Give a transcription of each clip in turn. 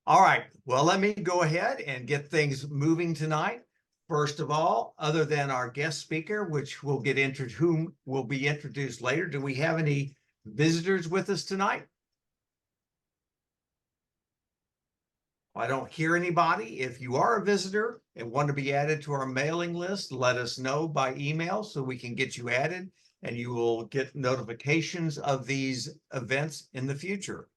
All right, well, let me go ahead and get things moving tonight. First of all, other than our guest speaker, which will get into whom will be introduced later, do we have any visitors with us tonight? I don't hear anybody. If you are a visitor and want to be added to our mailing list, let us know by email so we can get you added and you will get notifications of these events in the future.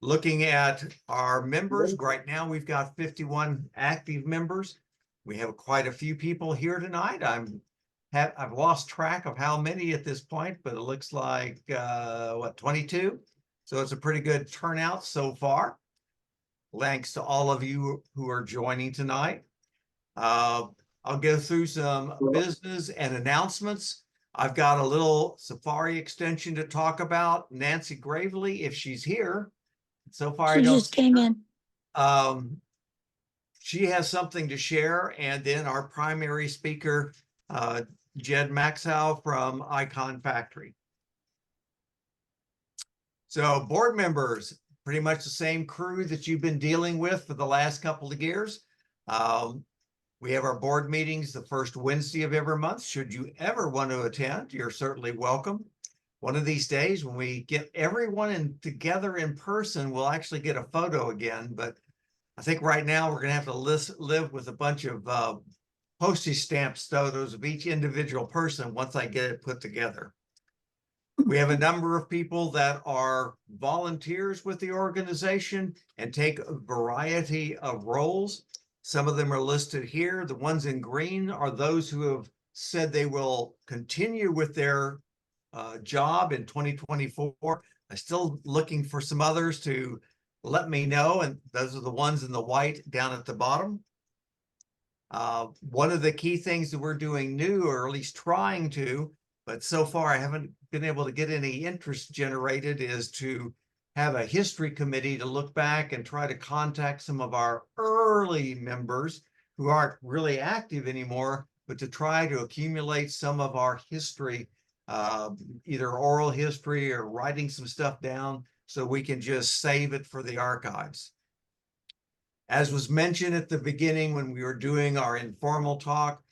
Looking at our members, right now we've got 51 active members. We have quite a few people here tonight. I've lost track of how many at this point, but it looks like 22. So it's a pretty good turnout so far. Thanks to all of you who are joining tonight. I'll go through some business and announcements. I've got a little Safari extension to talk about. Nancy Gravely, if she's here. So far, She just came in. She has something to share, and then our primary speaker, Ged Maheux from IconFactory. So board members, pretty much the same crew that you've been dealing with for the last couple of years. We have our board meetings the first Wednesday of every month. Should you ever want to attend, you're certainly welcome. One of these days, when we get everyone together in person, we'll actually get a photo again. But I think right now we're going to have to live with a bunch of postage stamp photos of each individual person once I get it put together. We have a number of people that are volunteers with the organization and take a variety of roles. Some of them are listed here. The ones in green are those who have said they will continue with their job in 2024. I'm still looking for some others to let me know, and those are the ones in the white down at the bottom. One of the key things that we're doing new, or at least trying to, but so far I haven't been able to get any interest generated, is to have a history committee to look back and try to contact some of our early members who aren't really active anymore, but to try to accumulate some of our history, either oral history or writing some stuff down so we can just save it for the archives. As was mentioned at the beginning when we were doing our informal talk,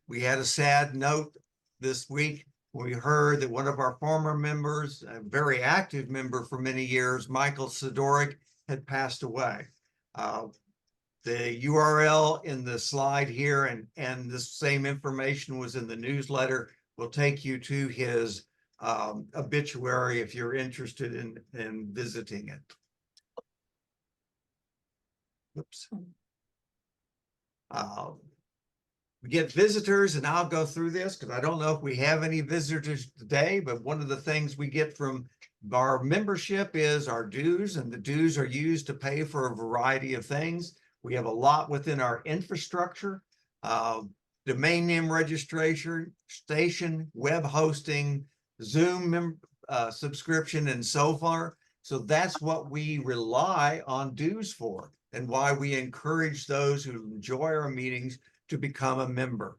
we had a sad note this week when we heard that one of our former members, a very active member for many years, Michael Sidoric, had passed away. The URL in the slide here and the same information was in the newsletter will take you to his obituary if you're interested in visiting it. Oops. We get visitors, and I'll go through this because I don't know if we have any visitors today, but one of the things we get from our membership is our dues, and the dues are used to pay for a variety of things. We have a lot within our infrastructure, domain name registration, station, web hosting, Zoom subscription, and so far. So that's what we rely on dues for, and why we encourage those who enjoy our meetings to become a member.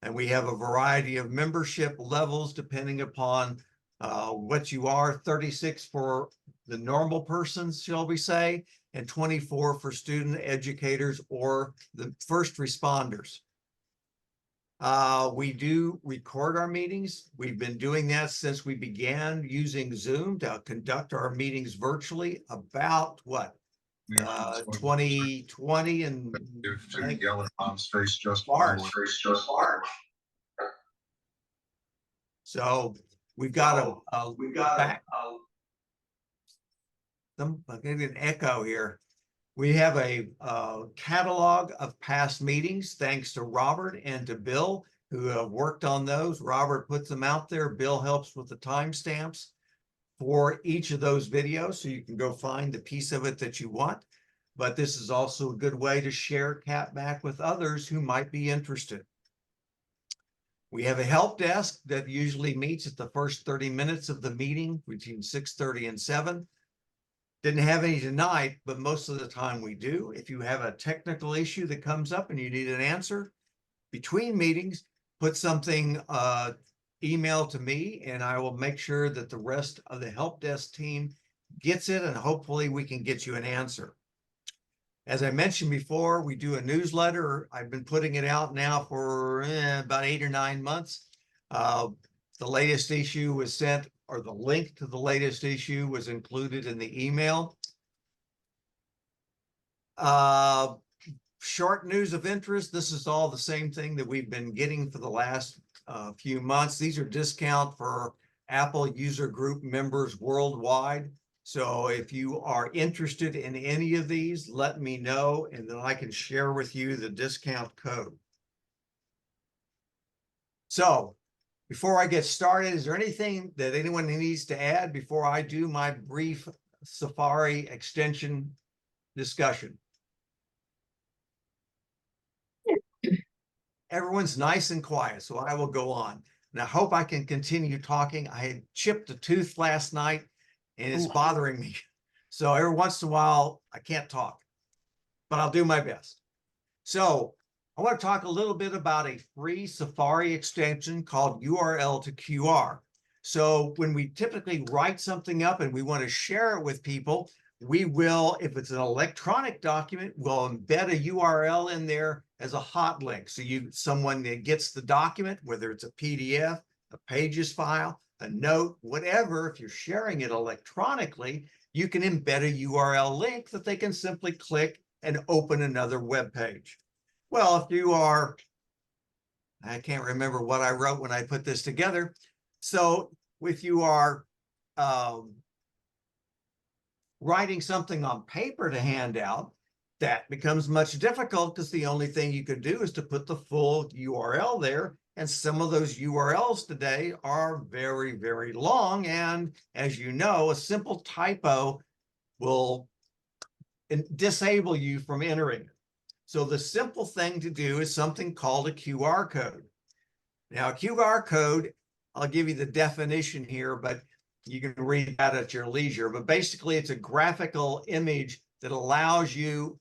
And we have a variety of membership levels depending upon what you are. 36 for the normal persons, shall we say, and 24 for student educators or the first responders. We do record our meetings. We've been doing that since we began using Zoom to conduct our meetings virtually about what? 2020 and March. So we've got I'm getting an echo here. We have a catalog of past meetings, thanks to Robert and to Bill, who have worked on those. Robert puts them out there. Bill helps with the timestamps for each of those videos, so you can go find the piece of it that you want. But this is also a good way to share CapMac with others who might be interested. We have a help desk that usually meets at the first 30 minutes of the meeting between 6:30 and 7. Didn't have any tonight, but most of the time we do. If you have a technical issue that comes up and you need an answer between meetings, put something email to me, and I will make sure that the rest of the help desk team gets it, and hopefully we can get you an answer. As I mentioned before, we do a newsletter. I've been putting it out now for about 8 or 9 months. The latest issue was sent, or the link to the latest issue was included in the email. Short news of interest. This is all the same thing that we've been getting for the last few months. These are discount for Apple user group members worldwide. So if you are interested in any of these, let me know, and then I can share with you the discount code. So before I get started, is there anything that anyone needs to add before I do my brief Safari extension discussion? Everyone's nice and quiet, so I will go on. And I hope I can continue talking. I had chipped a tooth last night, and it's bothering me. So every once in a while, I can't talk, but I'll do my best. So I want to talk a little bit about a free Safari extension called URL to QR. So when we typically write something up and we want to share it with people, we will, if it's an electronic document, we'll embed a URL in there as a hot link. So someone that gets the document, whether it's a PDF, a Pages file, a note, whatever, if you're sharing it electronically, you can embed a URL link that they can simply click and open another web page. Well, if you are, I can't remember what I wrote when I put this together. So if you are writing something on paper to hand out, that becomes much difficult because the only thing you could do is to put the full URL there. And some of those URLs today are very, very long. And as you know, a simple typo will disable you from entering it. So the simple thing to do is something called a QR code. Now, a QR code, I'll give you the definition here, but you can read that at your leisure. But basically, it's a graphical image that allows you,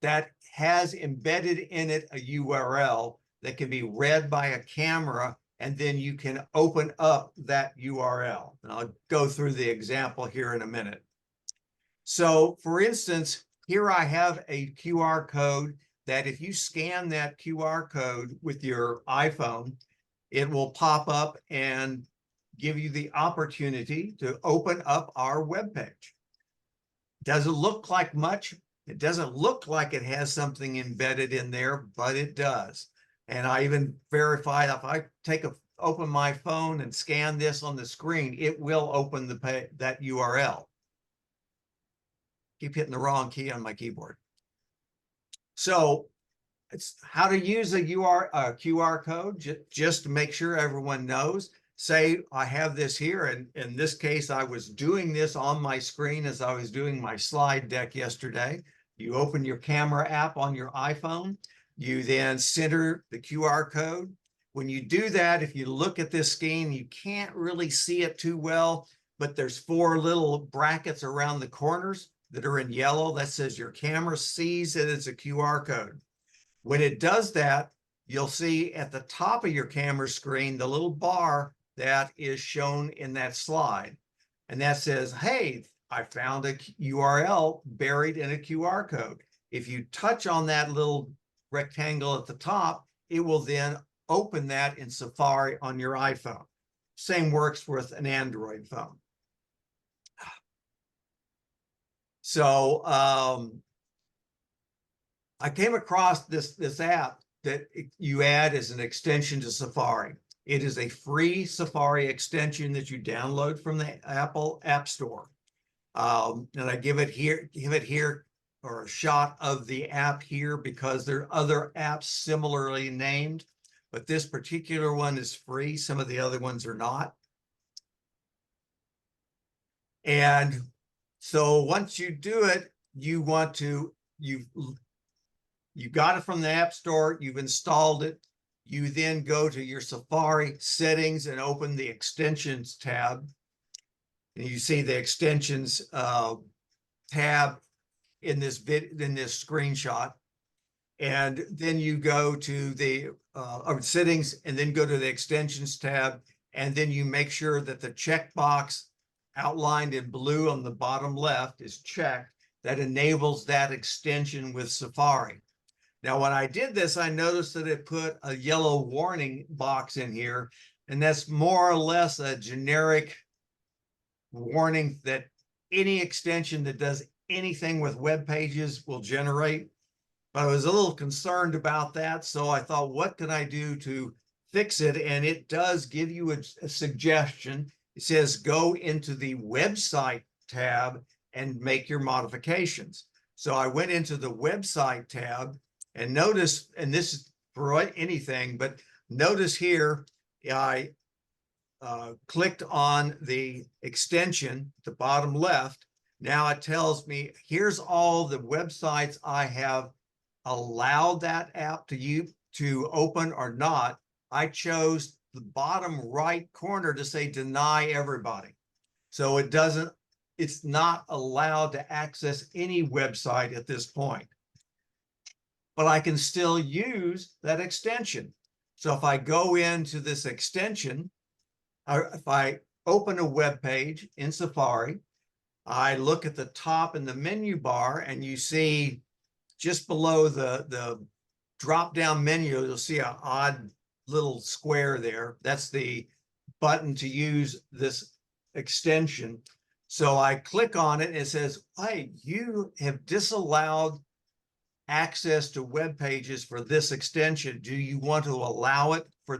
that has embedded in it a URL that can be read by a camera, and then you can open up that URL. And I'll go through the example here in a minute. So for instance, here I have a QR code that if you scan that QR code with your iPhone, it will pop up and give you the opportunity to open up our webpage. Doesn't look like much. It doesn't look like it has something embedded in there, but it does. And I even verified if I open my phone and scan this on the screen, it will open that URL. Keep hitting the wrong key on my keyboard. So it's how to use a QR code, just to make sure everyone knows. Say I have this here, and in this case, I was doing this on my screen as I was doing my slide deck yesterday. You open your camera app on your iPhone. You then center the QR code. When you do that, if you look at this scheme, you can't really see it too well, but there's 4 little brackets around the corners that are in yellow that says your camera sees it as a QR code. When it does that, you'll see at the top of your camera screen the little bar that is shown in that slide. And that says, hey, I found a URL buried in a QR code. If you touch on that little rectangle at the top, it will then open that in Safari on your iPhone. Same works with an Android phone. So I came across this app that you add as an extension to Safari. It is a free Safari extension that you download from the Apple App Store. And I give it here, or a shot of the app here, because there are other apps similarly named, but this particular one is free. Some of the other ones are not. And so once you do it, you got it from the App Store, you've installed it. You then go to your Safari settings and open the extensions tab. And you see the extensions tab in this screenshot. And then you go to the settings and then go to the extensions tab. And then you make sure that the checkbox outlined in blue on the bottom left is checked. That enables that extension with Safari. Now, when I did this, I noticed that it put a yellow warning box in here, and that's more or less a generic warning that any extension that does anything with web pages will generate. But I was a little concerned about that, so I thought, what can I do to fix it? And it does give you a suggestion. It says go into the website tab and make your modifications. So I went into the website tab and notice, and this is for anything, but notice here, I clicked on the extension at the bottom left. Now it tells me, here's all the websites I have allowed that app to open or not. I chose the bottom right corner to say deny everybody. So it's not allowed to access any website at this point. But I can still use that extension. So if I go into this extension, if I open a web page in Safari, I look at the top in the menu bar, and you see just below the drop-down menu, you'll see an odd little square there. That's the button to use this extension. So I click on it and it says, hey, you have disallowed access to web pages for this extension. Do you want to allow it for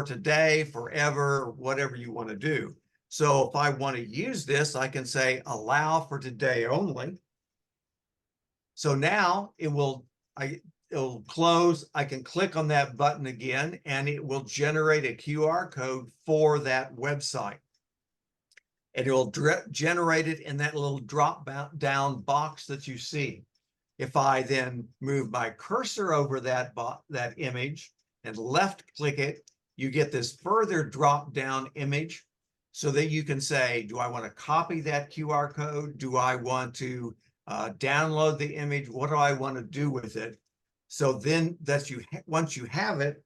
today, forever, whatever you want to do? So if I want to use this, I can say allow for today only. So now it'll close. I can click on that button again, and it will generate a QR code for that website. And it will generate it in that little drop down box that you see. If I then move my cursor over that image and left click it, you get this further drop down image so that you can say, do I want to copy that QR code? Do I want to download the image? What do I want to do with it? So then once you have it,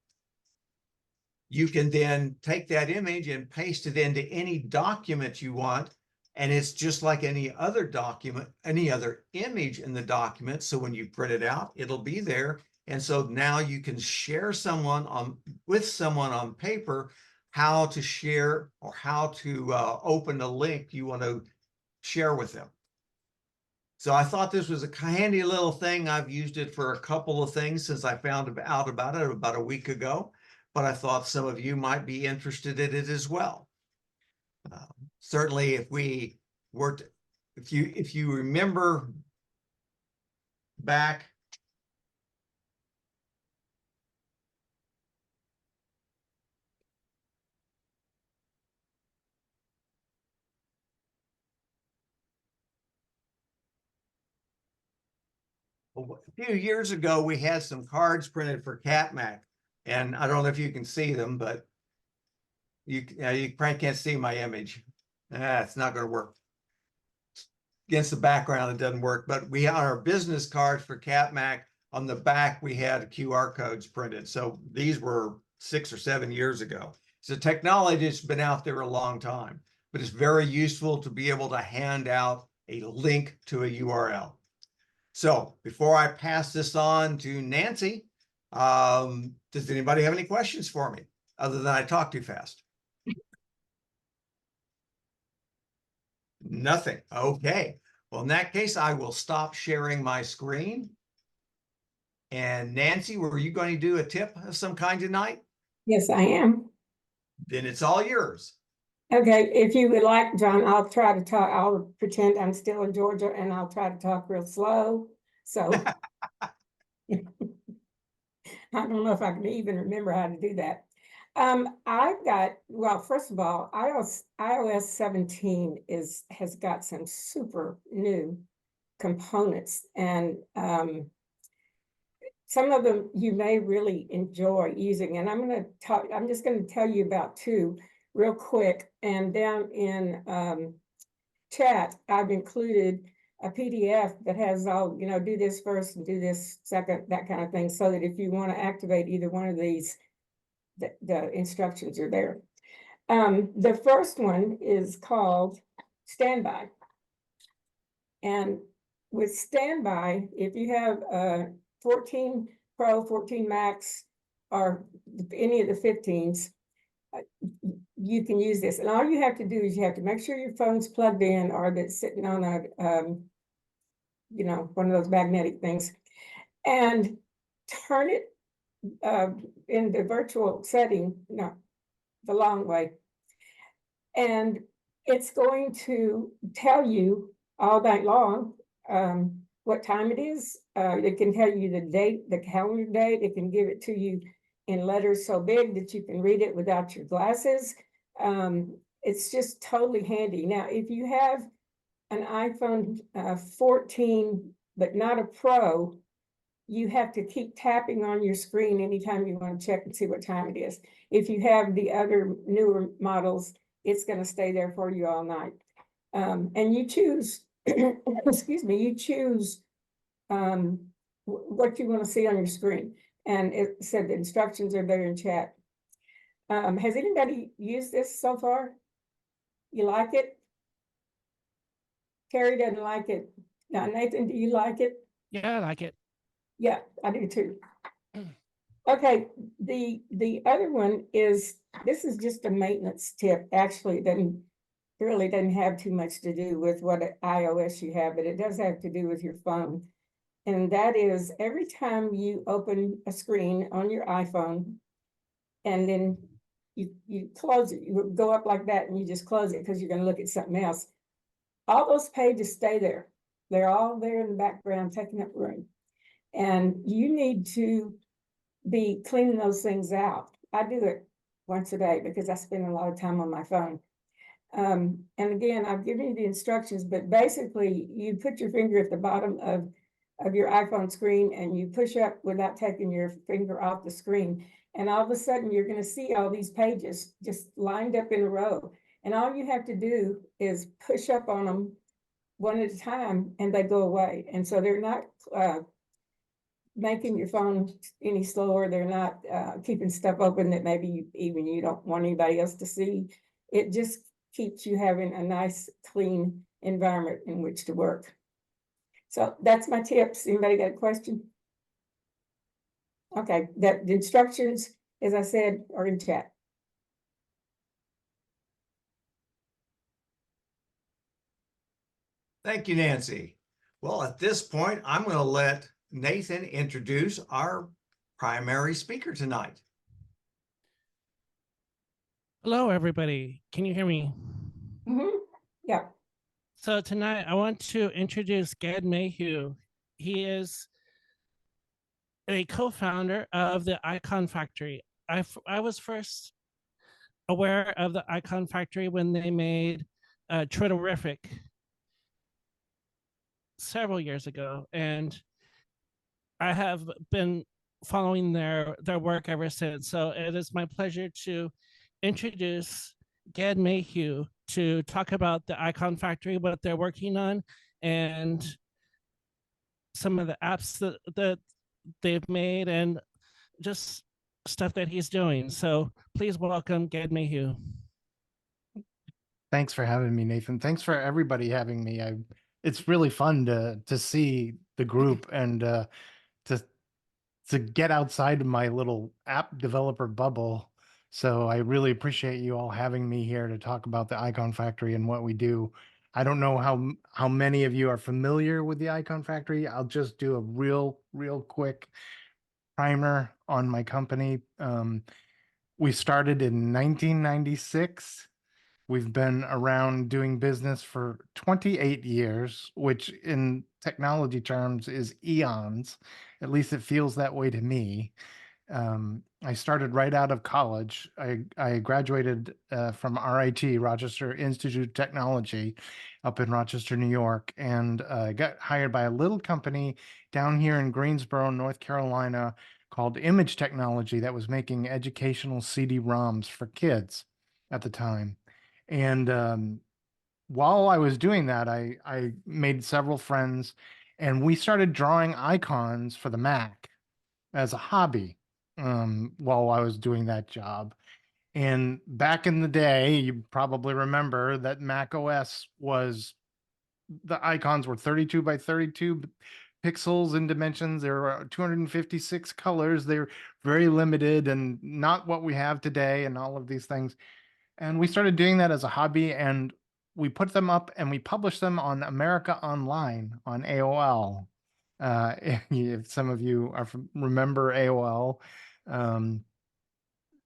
you can then take that image and paste it into any document you want. And it's just like any other document, any other image in the document. So when you print it out, it'll be there. And so now you can share with someone on paper how to share or how to open a link you want to share with them. So I thought this was a handy little thing. I've used it for a couple of things since I found out about it about a week ago, but I thought some of you might be interested in it as well. Certainly, if you remember back a few years ago, we had some cards printed for CapMac, and I don't know if you can see them, but you probably can't see my image. It's not going to work. Against the background, it doesn't work, but we on our business cards for CapMac, on the back, we had QR codes printed. So these were 6 or 7 years ago. So technology has been out there a long time, but it's very useful to be able to hand out a link to a URL. So before I pass this on to Nancy, does anybody have any questions for me other than I talk too fast? Nothing. Okay. Well, in that case, I will stop sharing my screen. And Nancy, were you going to do a tip of some kind tonight? Yes, I am. Then it's all yours. Okay, if you would like, John, I'll try to talk. I'll pretend I'm still in Georgia and I'll try to talk real slow. So I don't know if I can even remember how to do that. I've got, well, first of all, iOS 17 has got some super new components, and some of them you may really enjoy using. And I'm just going to tell you about two real quick. And down in chat, I've included a PDF that has all, do this first and do this second, that kind of thing, so that if you want to activate either one of these, the instructions are there. The first one is called standby. And with standby, if you have 14 Pro, 14 Max, or any of the 15s, you can use this. And all you have to do is you have to make sure your phone's plugged in or that it's sitting on a, you know, one of those magnetic things, and turn it in the virtual setting, no, the long way. And it's going to tell you all night long what time it is. It can tell you the date, the calendar date. It can give it to you in letters so big that you can read it without your glasses. It's just totally handy. Now, if you have an iPhone 14, but not a Pro, you have to keep tapping on your screen anytime you want to check and see what time it is. If you have the other newer models, it's going to stay there for you all night. And you choose, excuse me, you choose what you want to see on your screen. And it said the instructions are there in chat. Has anybody used this so far? You like it? Terry doesn't like it. Now, Nathan, do you like it? Yeah, I like it. Yeah, I do too. Okay, the other one is, this is just a maintenance tip. Actually, it really doesn't have too much to do with what iOS you have, but it does have to do with your phone. And that is, every time you open a screen on your iPhone and then you close it, you go up like that and you just close it because you're going to look at something else. All those pages stay there. They're all there in the background, taking up room. And you need to be cleaning those things out. I do it once a day because I spend a lot of time on my phone. And again, I've given you the instructions, but basically you put your finger at the bottom of your iPhone screen and you push up without taking your finger off the screen. And all of a sudden you're going to see all these pages just lined up in a row. And all you have to do is push up on them one at a time and they go away. And so they're not making your phone any slower. They're not keeping stuff open that maybe even you don't want anybody else to see. It just keeps you having a nice, clean environment in which to work. So that's my tips. Anybody got a question? Okay, the instructions, as I said, are in chat. Thank you, Nancy. Well, at this point, I'm going to let Nathan introduce our primary speaker tonight. Hello, everybody. Can you hear me? Mm-hmm. Yeah. So tonight I want to introduce Ged Maheux. He is a co-founder of the IconFactory. I was first aware of the IconFactory when they made Twitterific several years ago, and I have been following their work ever since. So it is my pleasure to introduce Ged Maheux to talk about the IconFactory, what they're working on, and some of the apps that they've made, and just stuff that he's doing. So please welcome Ged Maheux. Thanks for having me, Nathan. Thanks for everybody having me. It's really fun to see the group and to get outside of my little app developer bubble. So I really appreciate you all having me here to talk about the IconFactory and what we do. I don't know how many of you are familiar with the IconFactory. I'll just do a real quick primer on my company. We started in 1996. We've been around doing business for 28 years, which in technology terms is eons. At least it feels that way to me. I started right out of college. I graduated from RIT, Rochester Institute of Technology, up in Rochester, New York, and got hired by a little company down here in Greensboro, North Carolina, called Image Technology that was making educational CD-ROMs for kids at the time. And while I was doing that, I made several friends, and we started drawing icons for the Mac as a hobby while I was doing that job. And back in the day, you probably remember that Mac OS was, the icons were 32 by 32 pixels in dimensions. There were 256 colors. They're very limited and not what we have today and all of these things. And we started doing that as a hobby, and we put them up and we published them on America Online on AOL. If some of you are remember AOL, um,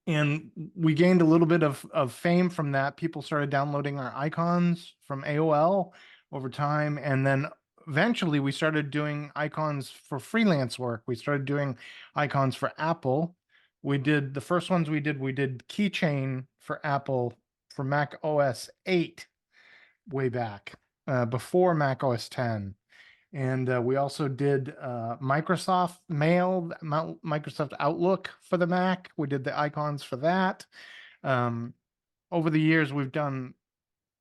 and we gained a little bit of fame from that. People started downloading our icons from AOL over time. And then eventually we started doing icons for freelance work. We started doing icons for Apple. We did the first ones we did Keychain for Apple for Mac OS 8 way back, before Mac OS 10. And we also did Microsoft Mail, Microsoft Outlook for the Mac. We did the icons for that. Over the years, we've done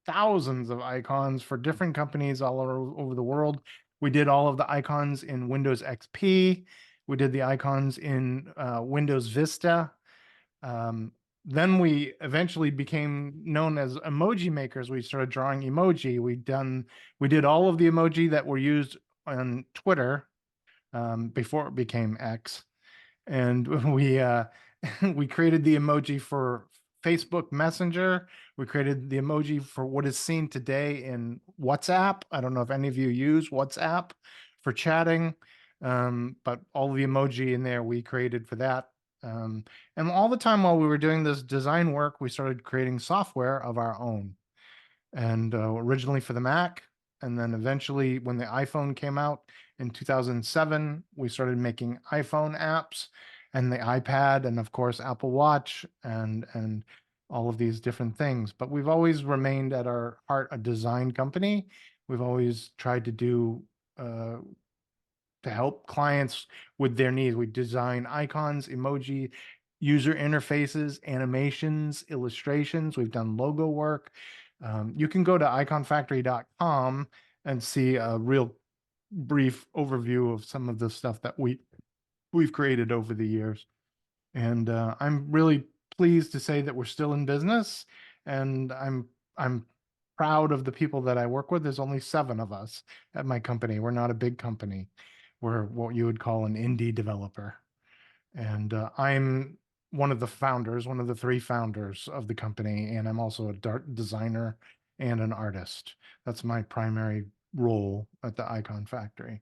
thousands of icons for different companies all over the world. We did all of the icons in Windows XP. We did the icons in Windows Vista. Then we eventually became known as emoji makers. We started drawing emoji. We did all of the emoji that were used on Twitter before it became X, and we created the emoji for Facebook Messenger. We created the emoji for what is seen today in WhatsApp. I don't know if any of you use WhatsApp for chatting, but all the emoji in there we created for that. And all the time while we were doing this design work, we started creating software of our own. And originally for the Mac, and then eventually when the iPhone came out in 2007, we started making iPhone apps, and the iPad, and of course Apple Watch, and all of these different things. But we've always remained at our heart a design company. We've always tried to do to help clients with their needs. We design icons, emoji, user interfaces, animations, illustrations. We've done logo work. You can go to iconfactory.com and see a real brief overview of some of the stuff that we've created over the years. And I'm really pleased to say that we're still in business, and I'm proud of the people that I work with. There's only 7 of us at my company. We're not a big company. We're what you would call an indie developer. And I'm one of the founders, one of the 3 founders of the company, and I'm also a designer and an artist. That's my primary role at the IconFactory.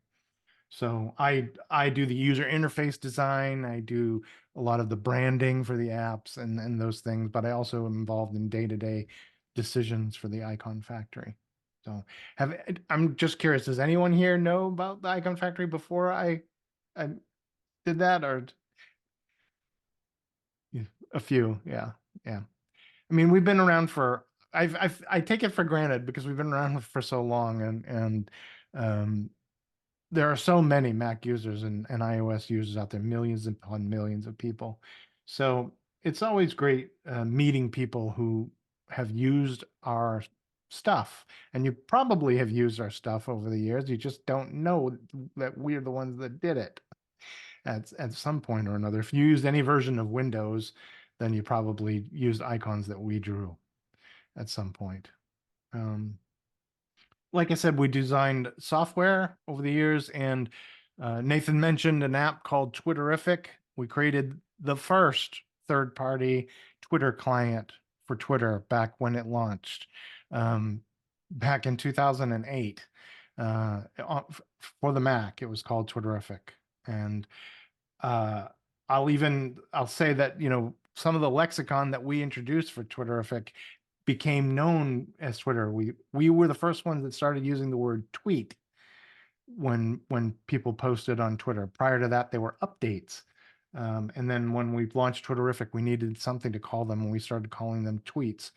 So I do the user interface design. I do a lot of the branding for the apps and those things, but I also am involved in day-to-day decisions for the IconFactory. So I'm just curious, does anyone here know about the IconFactory before I did that, or yeah, a few? Yeah. I mean, we've been around for, I take it for granted because we've been around for so long, and there are so many Mac users and iOS users out there, millions upon millions of people. So it's always great meeting people who have used our stuff. And you probably have used our stuff over the years. You just don't know that we're the ones that did it at some point or another. If you used any version of Windows, then you probably used icons that we drew at some point. Like I said, we designed software over the years, and Nathan mentioned an app called Twitterific. We created the first third-party Twitter client for Twitter back when it launched, back in 2008. For the Mac, it was called Twitterific. And I'll say that, some of the lexicon that we introduced for Twitterific became known as Twitter. We were the first ones that started using the word tweet when people posted on Twitter. Prior to that, they were updates. And then when we launched Twitterific, we needed something to call them, and we started calling them tweets,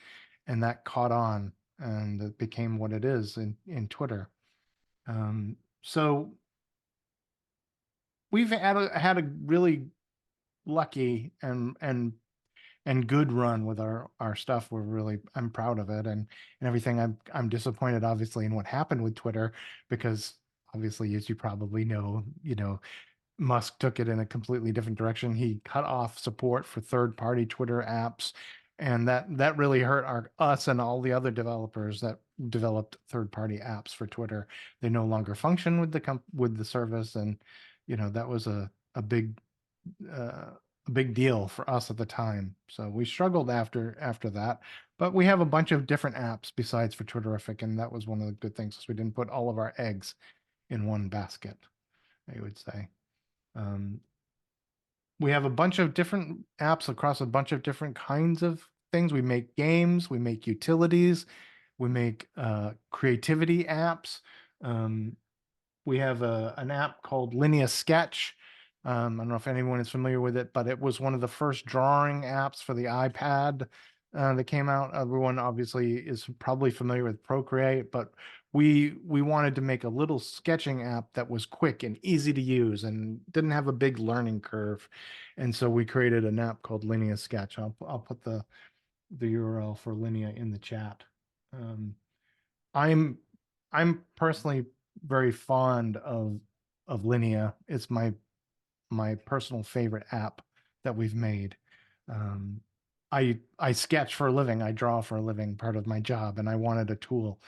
and that caught on, and it became what it is in Twitter. So we've had a really lucky and good run with our stuff. I'm proud of it and everything. I'm disappointed obviously in what happened with Twitter, because obviously, as you probably know, Musk took it in a completely different direction. He cut off support for third-party Twitter apps And that really hurt us and all the other developers that developed third-party apps for Twitter. They no longer function with the service, and that was a big deal for us at the time. So we struggled after that, but we have a bunch of different apps besides for Twitterific, and that was one of the good things, is we didn't put all of our eggs in one basket, I would say. We have a bunch of different apps across a bunch of different kinds of things. We make games, we make utilities, we make creativity apps. We have an app called Linea Sketch. I don't know if anyone is familiar with it, but it was one of the first drawing apps for the iPad that came out. Everyone obviously is probably familiar with Procreate, but we wanted to make a little sketching app that was quick and easy to use and didn't have a big learning curve. And so we created an app called Linea Sketch. I'll put the URL for Linea in the chat. I'm personally very fond of Linea. It's my personal favorite app that we've made. I sketch for a living, I draw for a living, part of my job, and I wanted a tool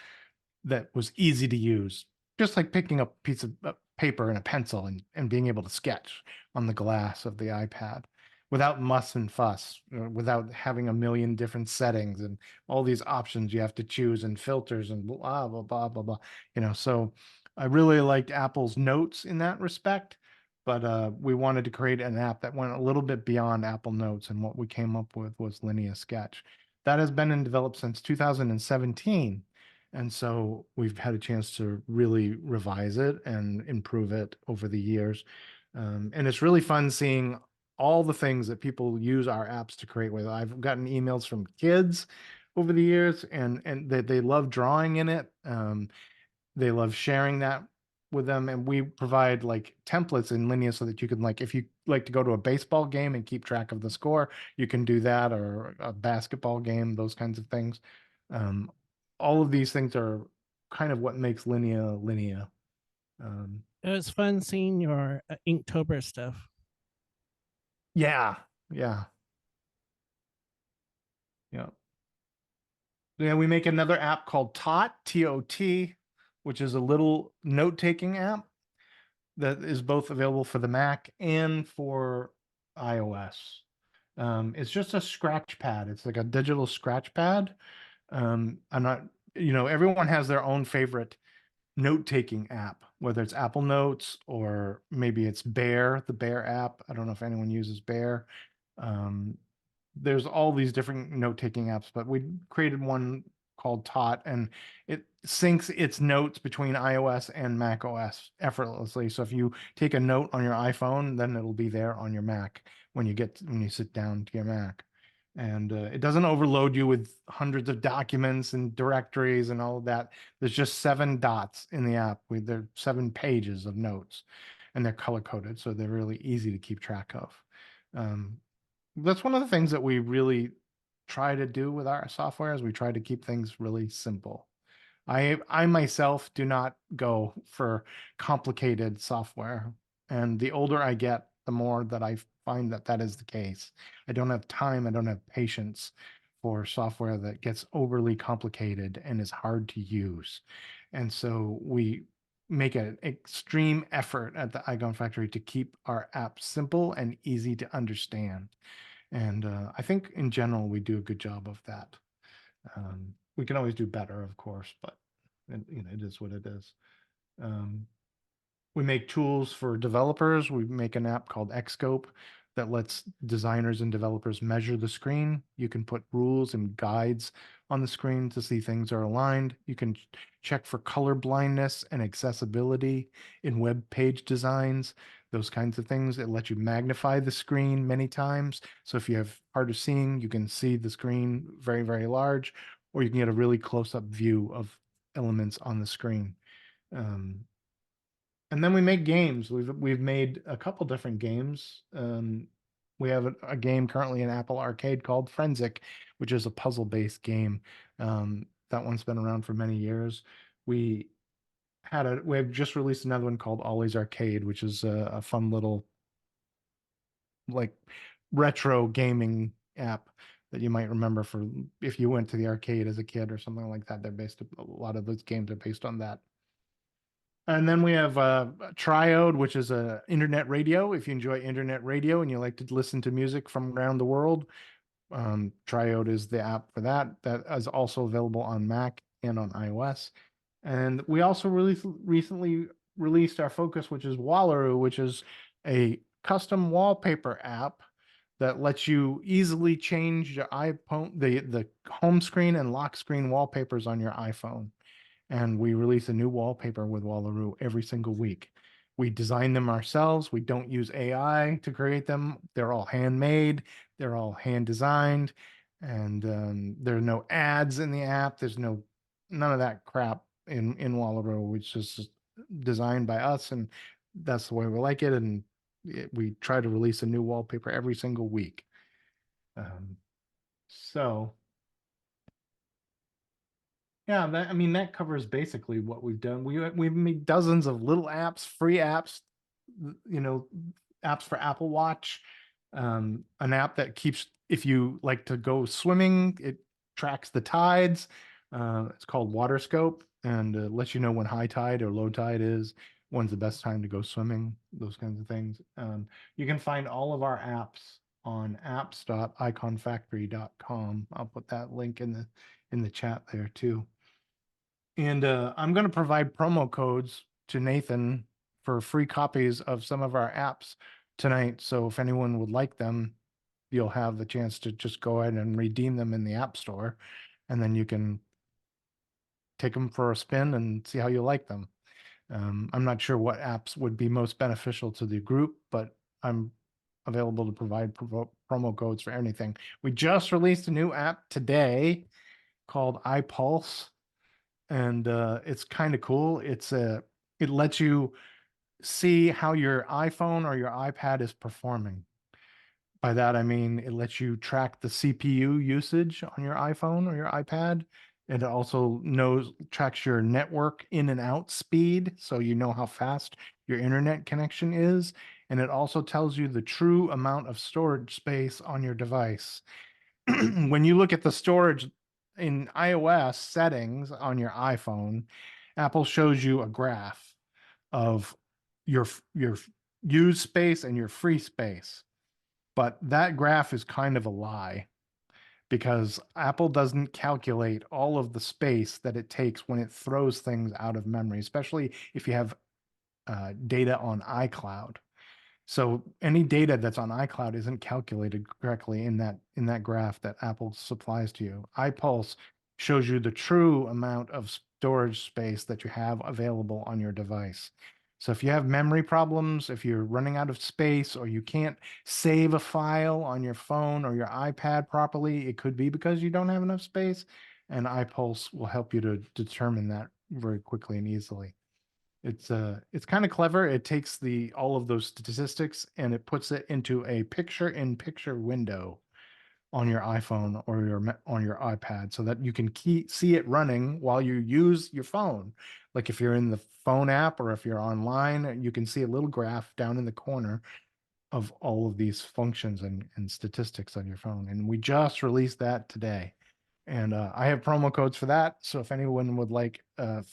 that was easy to use, just like picking up a piece of paper and a pencil and being able to sketch on the glass of the iPad without muss and fuss, without having a million different settings and all these options you have to choose and filters and blah, blah, blah, blah, blah. So I really liked Apple's Notes in that respect, but we wanted to create an app that went a little bit beyond Apple Notes, and what we came up with was Linea Sketch. That has been in development since 2017. And so we've had a chance to really revise it and improve it over the years. And it's really fun seeing all the things that people use our apps to create with. I've gotten emails from kids over the years, and they love drawing in it. They love sharing that with them. And we provide like templates in Linea so that you can, like, if you like to go to a baseball game and keep track of the score, you can do that, or a basketball game, those kinds of things. All of these things are kind of what makes Linea. It was fun seeing your Inktober stuff. Yeah. We make another app called Tot, T-O-T, which is a little note-taking app that is both available for the Mac and for iOS. It's just a scratch pad. It's like a digital scratch pad. I'm not, everyone has their own favorite note-taking app, whether it's Apple Notes or maybe it's Bear, the Bear app. I don't know if anyone uses Bear. There's all these different note-taking apps, but we created one called Tot, and it syncs its notes between iOS and Mac OS effortlessly. So if you take a note on your iPhone, then it'll be there on your Mac when you sit down to your Mac. And it doesn't overload you with hundreds of documents and directories and all of that. There's just 7 dots in the app. There are 7 pages of notes, and they're color coded, so they're really easy to keep track of. That's one of the things that we really try to do with our software, is we try to keep things really simple. I myself do not go for complicated software, and the older I get, the more that I find that is the case. I don't have time, I don't have patience for software that gets overly complicated and is hard to use. And so we make an extreme effort at the IconFactory to keep our app simple and easy to understand. And I think in general, we do a good job of that. We can always do better, of course, but it is what it is. We make tools for developers. We make an app called Xscope that lets designers and developers measure the screen. You can put rules and guides on the screen to see things are aligned. You can check for color blindness and accessibility in web page designs, those kinds of things. It lets you magnify the screen many times. So if you have harder seeing, you can see the screen very, very large, or you can get a really close-up view of elements on the screen. And then we make games. We've made a couple different games. We have a game currently in Apple Arcade called Forensic, which is a puzzle-based game. That one's been around for many years. We have just released another one called Ollie's Arcade, which is a fun little like retro gaming app that you might remember for if you went to the arcade as a kid or something like that. They're based, a lot of those games are based on that. And then we have Triode, which is a internet radio. If you enjoy internet radio and you like to listen to music from around the world, Triode is the app for that. That is also available on Mac and on iOS. And we also recently released our focus, which is Wallaroo, which is a custom wallpaper app that lets you easily change your iPhone, the home screen and lock screen wallpapers on your iPhone. And we release a new wallpaper with Wallaroo every single week. We design them ourselves. We don't use AI to create them. They're all handmade. They're all hand designed, and there are no ads in the app. There's none of that crap in Wallaroo, which is designed by us, and that's the way we like it. And we try to release a new wallpaper every single week. So yeah, I mean, that covers basically what we've done. We've made dozens of little apps, free apps, apps for Apple Watch, an app that keeps, if you like to go swimming, it tracks the tides. It's called Waterscope, and lets you know when high tide or low tide is, when's the best time to go swimming, those kinds of things. You can find all of our apps on apps.iconfactory.com. I'll put that link in the chat there too. And I'm going to provide promo codes to Nathan for free copies of some of our apps tonight. So if anyone would like them, you'll have the chance to just go ahead and redeem them in the App Store. And then you can take them for a spin and see how you like them. I'm not sure what apps would be most beneficial to the group, but I'm available to provide promo codes for anything. We just released a new app today called iPulse. And it's kind of cool. It lets you see how your iPhone or your iPad is performing. By that, I mean, it lets you track the CPU usage on your iPhone or your iPad. It also tracks your network in and out speed, so you know how fast your internet connection is. And it also tells you the true amount of storage space on your device. When you look at the storage in iOS settings on your iPhone, Apple shows you a graph of your used space and your free space. But that graph is kind of a lie, because Apple doesn't calculate all of the space that it takes when it throws things out of memory, especially if you have data on iCloud. So any data that's on iCloud isn't calculated correctly in that graph that Apple supplies to you. iPulse shows you the true amount of storage space that you have available on your device. So if you have memory problems, if you're running out of space, or you can't save a file on your phone or your iPad properly, it could be because you don't have enough space, and iPulse will help you to determine that very quickly and easily. It's kind of clever. It takes all of those statistics and it puts it into a picture-in-picture window on your iPhone or on your iPad, so that you can see it running while you use your phone. Like if you're in the phone app or if you're online, you can see a little graph down in the corner of all of these functions and statistics on your phone. And we just released that today. And I have promo codes for that. So if anyone would like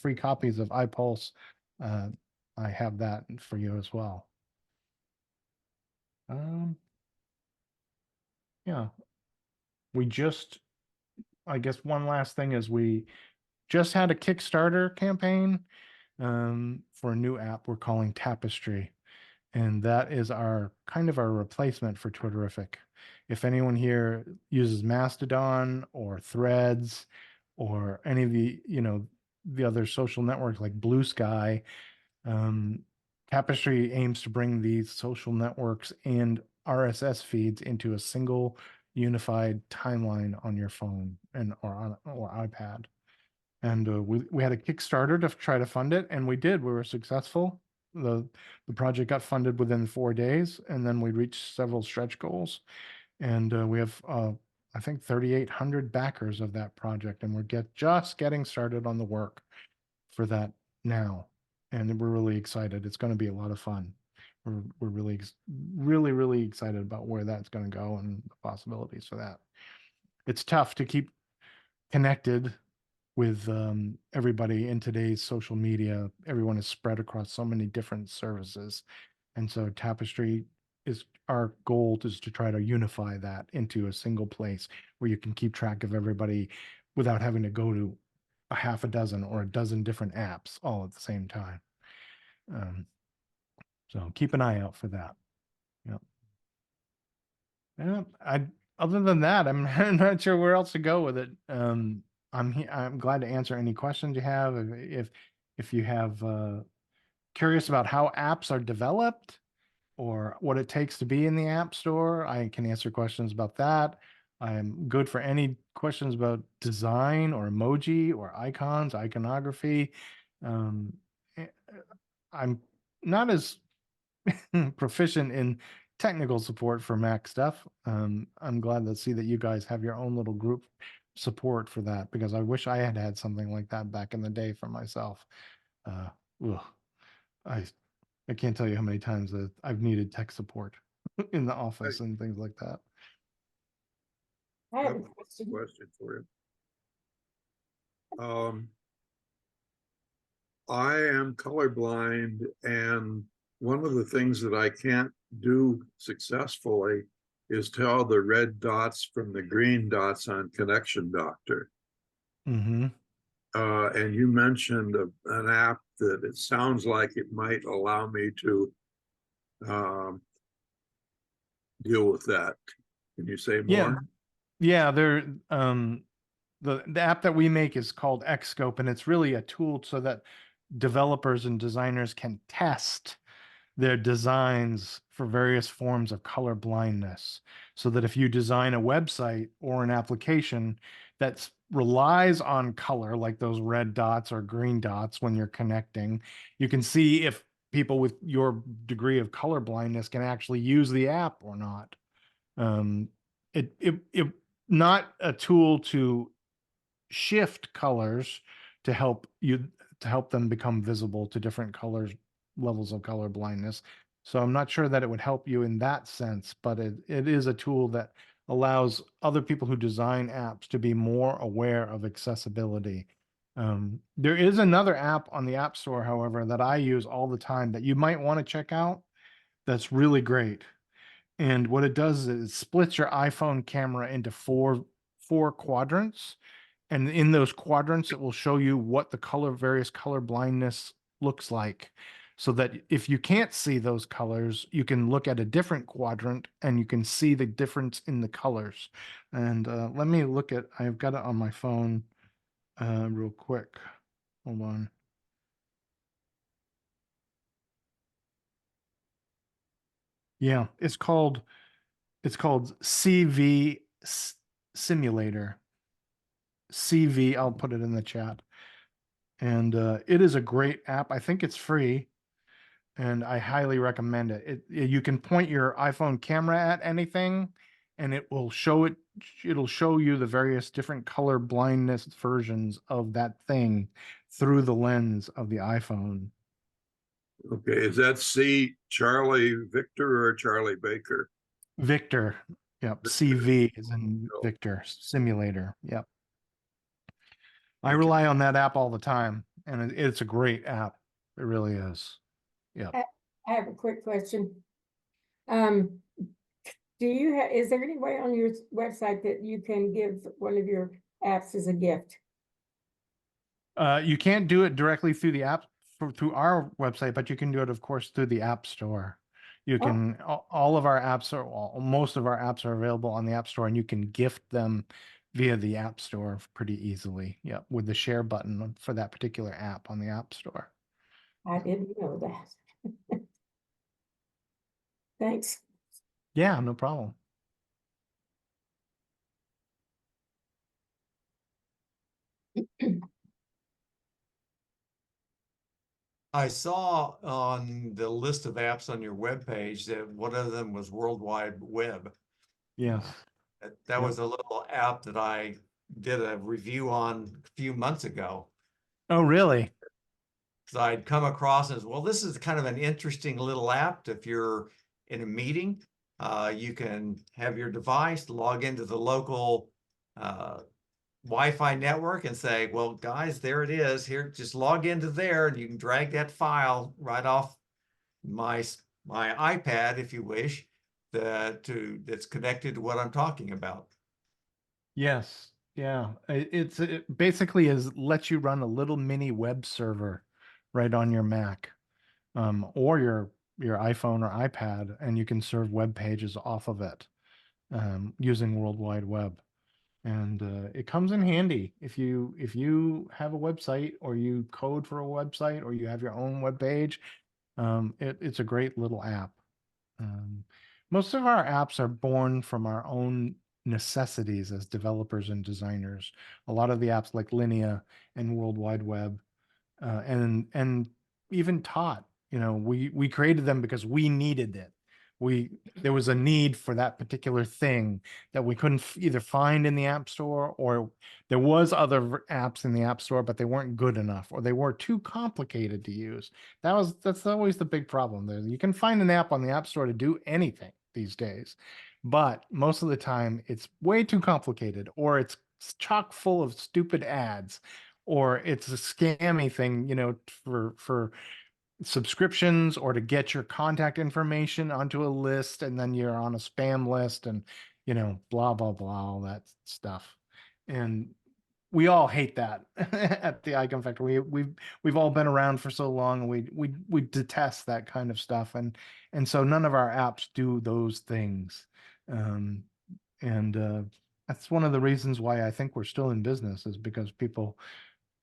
free copies of iPulse, I have that for you as well. Yeah, I guess one last thing is we just had a Kickstarter campaign for a new app we're calling Tapestry. And that is our replacement for Twitterific. If anyone here uses Mastodon or Threads or any of the other social networks like Blue Sky, Tapestry aims to bring these social networks and RSS feeds into a single unified timeline on your phone or iPad. And we had a Kickstarter to try to fund it, and we did. We were successful. The project got funded within 4 days, and then we reached several stretch goals. And we have I think 3,800 backers of that project, and we're just getting started on the work for that now. And we're really excited. It's going to be a lot of fun. We're really excited about where that's going to go and the possibilities for that. it's tough to keep connected with everybody in today's social media. Everyone is spread across so many different services. And so Tapestry is our goal is to try to unify that into a single place where you can keep track of everybody without having to go to a half a dozen or a dozen different apps all at the same time. So keep an eye out for that. Yeah. Yeah. Other than that, I'm not sure where else to go with it. I'm glad to answer any questions you have. If you have curious about how apps are developed or what it takes to be in the App Store, I can answer questions about that. I'm good for any questions about design or emoji or icons, iconography. Eh, I'm not as proficient in technical support for Mac stuff. I'm glad to see that you guys have your own little group support for that, because I wish I had had something like that back in the day for myself. Ugh, I I can't tell you how many times that I've needed tech support in the office and things like that. I have a Yep. question. Question for you. I am colorblind, and one of the things that I can't do successfully is tell the red dots from the green dots on Connection Doctor. Mm-hmm. And you mentioned an app that it sounds like it might allow me to deal with that. Can you say Yeah. more? Yeah, the app that we make is called Xscope, and it's really a tool so that developers and designers can test their designs for various forms of color blindness, so that if you design a website or an application that relies on color, like those red dots or green dots when you're connecting, you can see if people with your degree of color blindness can actually use the app or not. It not a tool to shift colors to help them become visible to different colors, levels of color blindness. So I'm not sure that it would help you in that sense, but it is a tool that allows other people who design apps to be more aware of accessibility. There is another app on the App Store, however, that I use all the time that you might want to check out. That's really great. And what it does is it splits your iPhone camera into four quadrants. And in those quadrants, it will show you what the various color blindness looks like. So that if you can't see those colors, you can look at a different quadrant and you can see the difference in the colors. And let me look at, I've got it on my phone real quick. Hold on. Yeah, it's called CV Simulator. CV, I'll put it in the chat. And it is a great app. I think it's free, and I highly recommend it. You can point your iPhone camera at anything, and it'll show you the various different color blindness versions of that thing through the lens of the iPhone. Okay, is that C Charlie Victor or Charlie Baker? Victor. Yep. CV is in Victor Simulator. Yep. I rely on that app all the time, and it's a great app. It really is. Yeah. I have a quick question. Is there any way on your website that you can give one of your apps as a gift? You can't do it directly through the app through our website, but you can do it, of course, through the App Store. You can all of our apps most of our apps are available on the App Store, and you can gift them via the App Store pretty easily. Yeah, with the share button for that particular app on the App Store. I didn't know that. Thanks. Yeah, no problem. I saw on the list of apps on your webpage that one of them was World Wide Web. Yes. That was a little app that I did a review on a few months ago. Oh, really? So I'd come across as, well, this is kind of an interesting little app. If you're in a meeting, you can have your device log into the local uh, Wi-Fi network and say, well, guys, there it is. Here, just log into there and you can drag that file right off my iPad if you wish, that's connected to what I'm talking about. Yes. Yeah. It basically is lets you run a little mini web server right on your Mac, or your iPhone or iPad, and you can serve web pages off of it, using World Wide Web. And it comes in handy if you have a website, or you code for a website, or you have your own web page. It's a great little app. Um, Most of our apps are born from our own necessities as developers and designers. A lot of the apps like Linea and World Wide Web, and even Tot, we created them because we needed it. There was a need for that particular thing that we couldn't either find in the App Store, or there was other apps in the App Store, but they weren't good enough, or they were too complicated to use. That's always the big problem there. You can find an app on the App Store to do anything these days, but most of the time it's way too complicated, or it's chock full of stupid ads, or it's a scammy thing, for subscriptions, or to get your contact information onto a list, and then you're on a spam list, and blah blah blah, all that stuff. And we all hate that at the IconFactory. We've all been around for so long, and we detest that kind of stuff, and so none of our apps do those things. And that's one of the reasons why I think we're still in business, is because people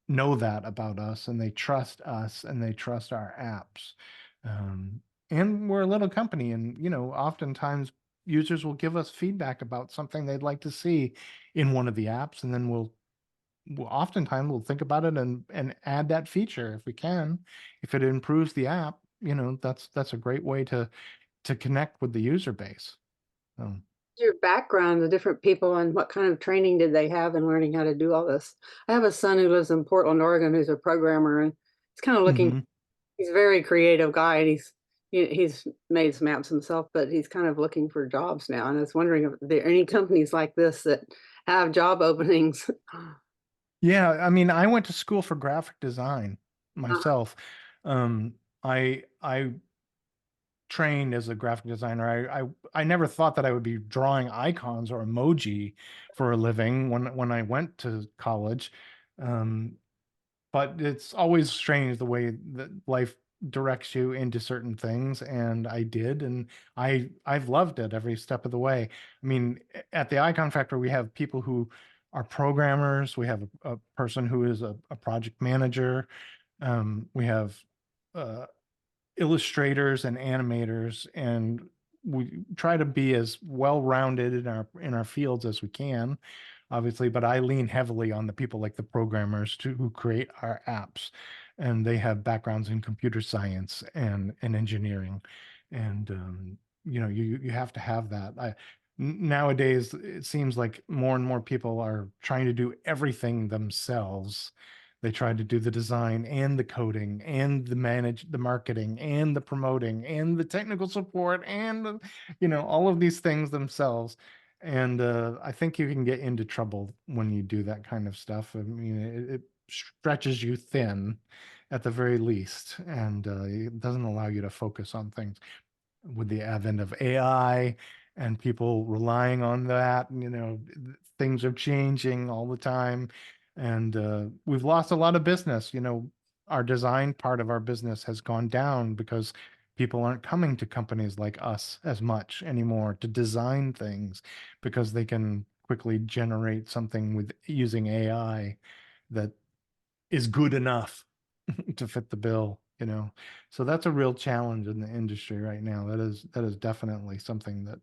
know that about us, and they trust us, and they trust our apps. And we're a little company, and oftentimes users will give us feedback about something they'd like to see in one of the apps, and then oftentimes we'll think about it and add that feature if we can. If it improves the app, that's a great way to connect with the user base. Your background, the different people, and what kind of training did they have in learning how to do all this? I have a son who lives in Portland, Oregon, who's a programmer, and he's kind of looking. Mhm. He's a very creative guy, and he's made some apps himself, but he's kind of looking for jobs now. And I was wondering if there are any companies like this that have job openings. Yeah, I mean, I went to school for graphic design myself. I trained as a graphic designer. I never thought that I would be drawing icons or emoji for a living when I went to college. But it's always strange the way that life directs you into certain things, and I did, and I've loved it every step of the way. I mean, at the IconFactory, we have people who are programmers. We have a person who is a project manager. We have illustrators and animators, and we try to be as well-rounded in our fields as we can, obviously. But I lean heavily on the people like the programmers who create our apps, and they have backgrounds in computer science and engineering, and you have to have that. Nowadays, it seems like more and more people are trying to do everything themselves. They try to do the design and the coding and the marketing and the promoting and the technical support, and all of these things themselves. And I think you can get into trouble when you do that kind of stuff. I mean, it stretches you thin at the very least, and it doesn't allow you to focus on things. With the advent of AI and people relying on that, things are changing all the time, and we've lost a lot of business. Our design part of our business has gone down because people aren't coming to companies like us as much anymore to design things, because they can quickly generate something with using AI that is good enough to fit the bill. So that's a real challenge in the industry right now. That is definitely something that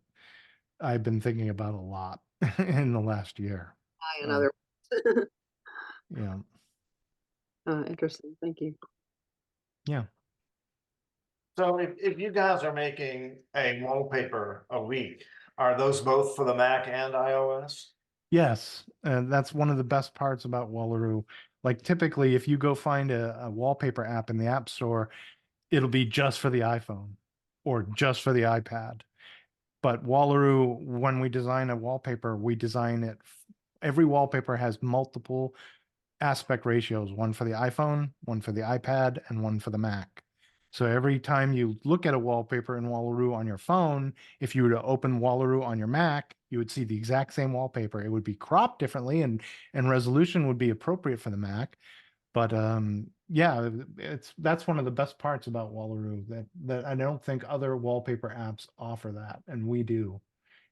I've been thinking about a lot in the last year. Another. Yeah. Interesting. Thank you. Yeah. So if you guys are making a wallpaper a week, are those both for the Mac and iOS? Yes, and that's one of the best parts about Wallaroo. Like, typically, if you go find a wallpaper app in the App Store, it'll be just for the iPhone or just for the iPad. But Wallaroo, when we design a wallpaper, we design it every wallpaper has multiple aspect ratios, one for the iPhone, one for the iPad, and one for the Mac. So every time you look at a wallpaper in Wallaroo on your phone, if you were to open Wallaroo on your Mac, you would see the exact same wallpaper. It would be cropped differently, and resolution would be appropriate for the Mac. But yeah, that's one of the best parts about Wallaroo, that I don't think other wallpaper apps offer that, and we do.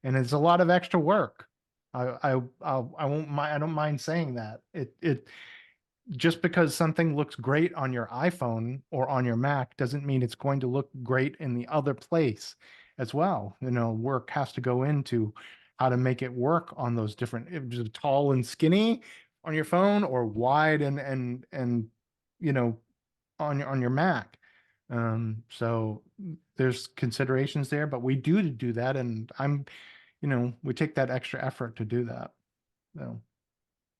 And it's a lot of extra work. I won't mind. I don't mind saying that. It just because something looks great on your iPhone or on your Mac doesn't mean it's going to look great in the other place as well. You know, work has to go into how to make it work on those different, if it's tall and skinny on your phone, or wide and you know, on your Mac. So there's considerations there, but we do that, and we take that extra effort to do that. So.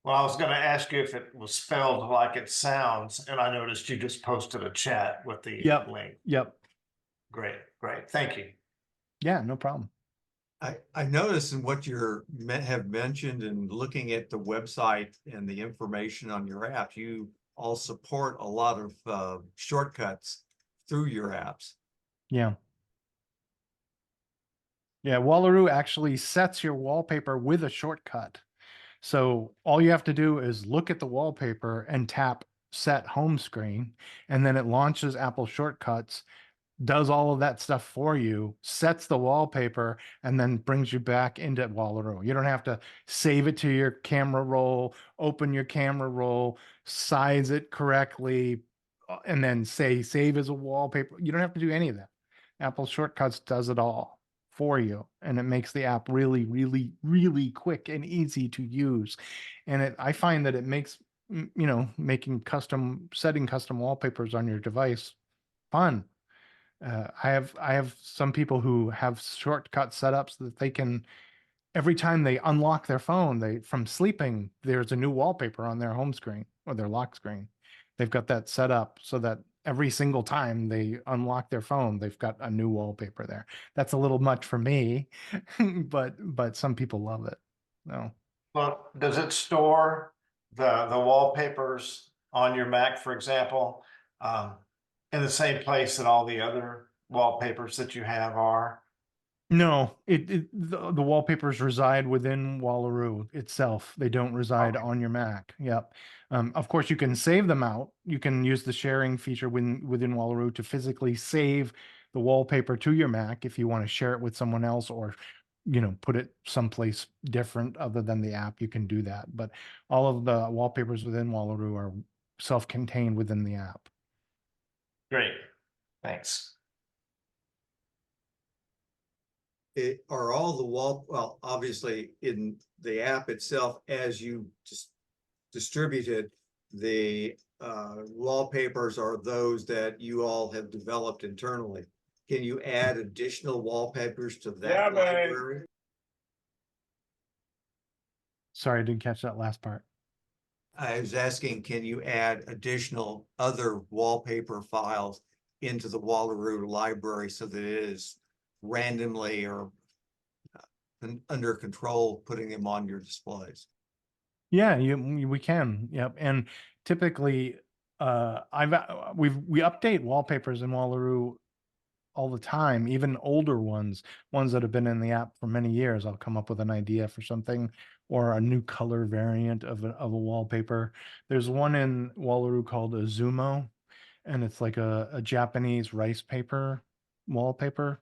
Well, I was gonna ask you if it was spelled like it sounds, and I noticed you just posted a chat with the Yep. link. Yep. Great, great. Thank you. Yeah, no problem. I noticed in what have mentioned and looking at the website and the information on your app, you all support a lot of shortcuts through your apps. Yeah. Yeah, Wallaroo actually sets your wallpaper with a shortcut. So all you have to do is look at the wallpaper and tap set home screen, and then it launches Apple Shortcuts, does all of that stuff for you, sets the wallpaper, and then brings you back into Wallaroo. You don't have to save it to your camera roll, open your camera roll, size it correctly, and then say save as a wallpaper. You don't have to do any of that. Apple Shortcuts does it all for you, and it makes the app really, really, really quick and easy to use. And I find that it makes, setting custom wallpapers on your device fun. I have some people who have shortcut setups that they can, every time they unlock their phone, from sleeping, there's a new wallpaper on their home screen or their lock screen. They've got that set up so that every single time they unlock their phone, they've got a new wallpaper there. That's a little much for me, but some people love it. No. Well, does it store the wallpapers on your Mac, for example, in the same place that all the other wallpapers that you have are? No, the wallpapers reside within Wallaroo itself. They don't reside Okay. on your Mac. Yep. Of course, you can save them out. You can use the sharing feature within Wallaroo to physically save the wallpaper to your Mac if you want to share it with someone else, or put it someplace different other than the app. You can do that. But all of the wallpapers within Wallaroo are self-contained within the app. Great, thanks. Are all the well, obviously in the app itself, as you just distributed, the wallpapers are those that you all have developed internally. Can you add additional wallpapers to that library? Sorry, I didn't catch that last part. I was asking, can you add additional other wallpaper files into the Wallaroo library so that it is randomly or under control, putting them on your displays? Yeah, we can. Yep. And typically, we update wallpapers in Wallaroo all the time, even older ones that have been in the app for many years. I'll come up with an idea for something, or a new color variant of a wallpaper. There's one in Wallaroo called a Zumo, and it's like a Japanese rice paper wallpaper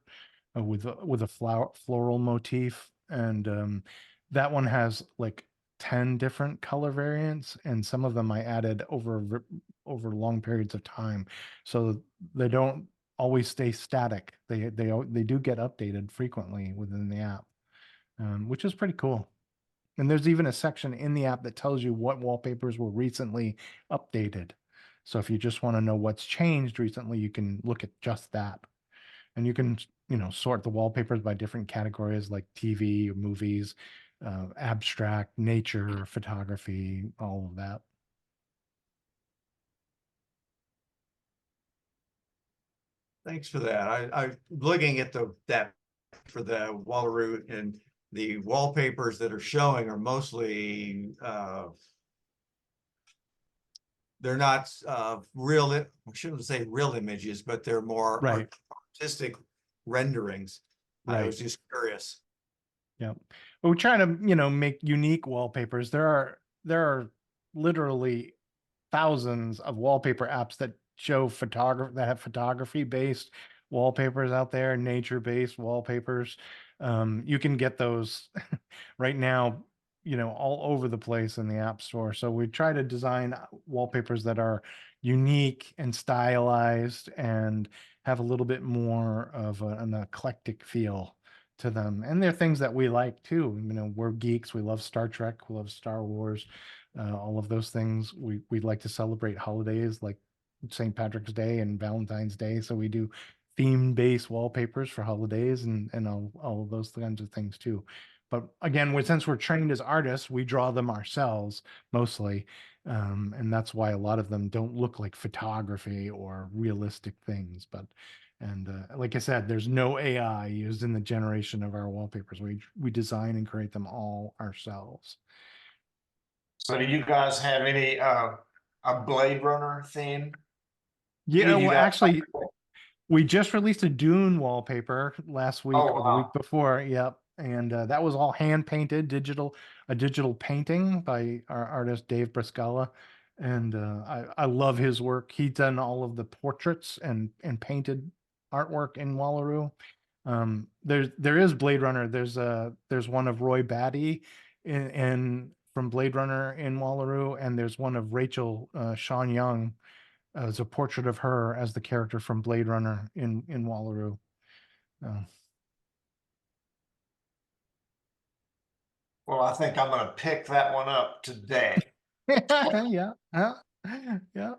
with a floral motif, and that one has like 10 different color variants, and some of them I added over long periods of time, so they don't always stay static. They do get updated frequently within the app, which is pretty cool. And there's even a section in the app that tells you what wallpapers were recently updated. So if you just want to know what's changed recently, you can look at just that. And you can, sort the wallpapers by different categories like TV or movies, abstract, nature, photography, all of that. Thanks for that. I looking at that for the Wallaroo, and the wallpapers that are showing are mostly, they're not real, I shouldn't say real images, but they're more Right. artistic renderings. I was Right. just curious. Yeah. But we're trying to, you know, make unique wallpapers. There are literally thousands of wallpaper apps that show that have photography based wallpapers out there, nature based wallpapers. You can get those right now, you know, all over the place in the App Store. So we try to design wallpapers that are unique and stylized and have a little bit more of an eclectic feel to them. And they're things that we like too. You know, we're geeks. We love Star Trek. We love Star Wars. All of those things. We'd like to celebrate holidays like St. Patrick's Day and Valentine's Day. So we do theme-based wallpapers for holidays and all of those kinds of things too. But again, since we're trained as artists, we draw them ourselves mostly. And that's why a lot of them don't look like photography or realistic things. And like I said, there's no AI used in the generation of our wallpapers. We design and create them all ourselves. So do you guys have any a Blade Runner theme? Any Yeah, of you well, guys- actually, we just released a Dune wallpaper last week Oh, or the wow. week before. Yep. And that was all hand painted, a digital painting by our artist Dave Briscala. And I love his work. He's done all of the portraits and painted artwork in Wallaroo. There is Blade Runner. There's one of Roy Batty in from Blade Runner in Wallaroo, and there's one of Rachel Sean Young as a portrait of her as the character from Blade Runner in Wallaroo. Well, I think I'm gonna pick that one up today. Yeah, yeah.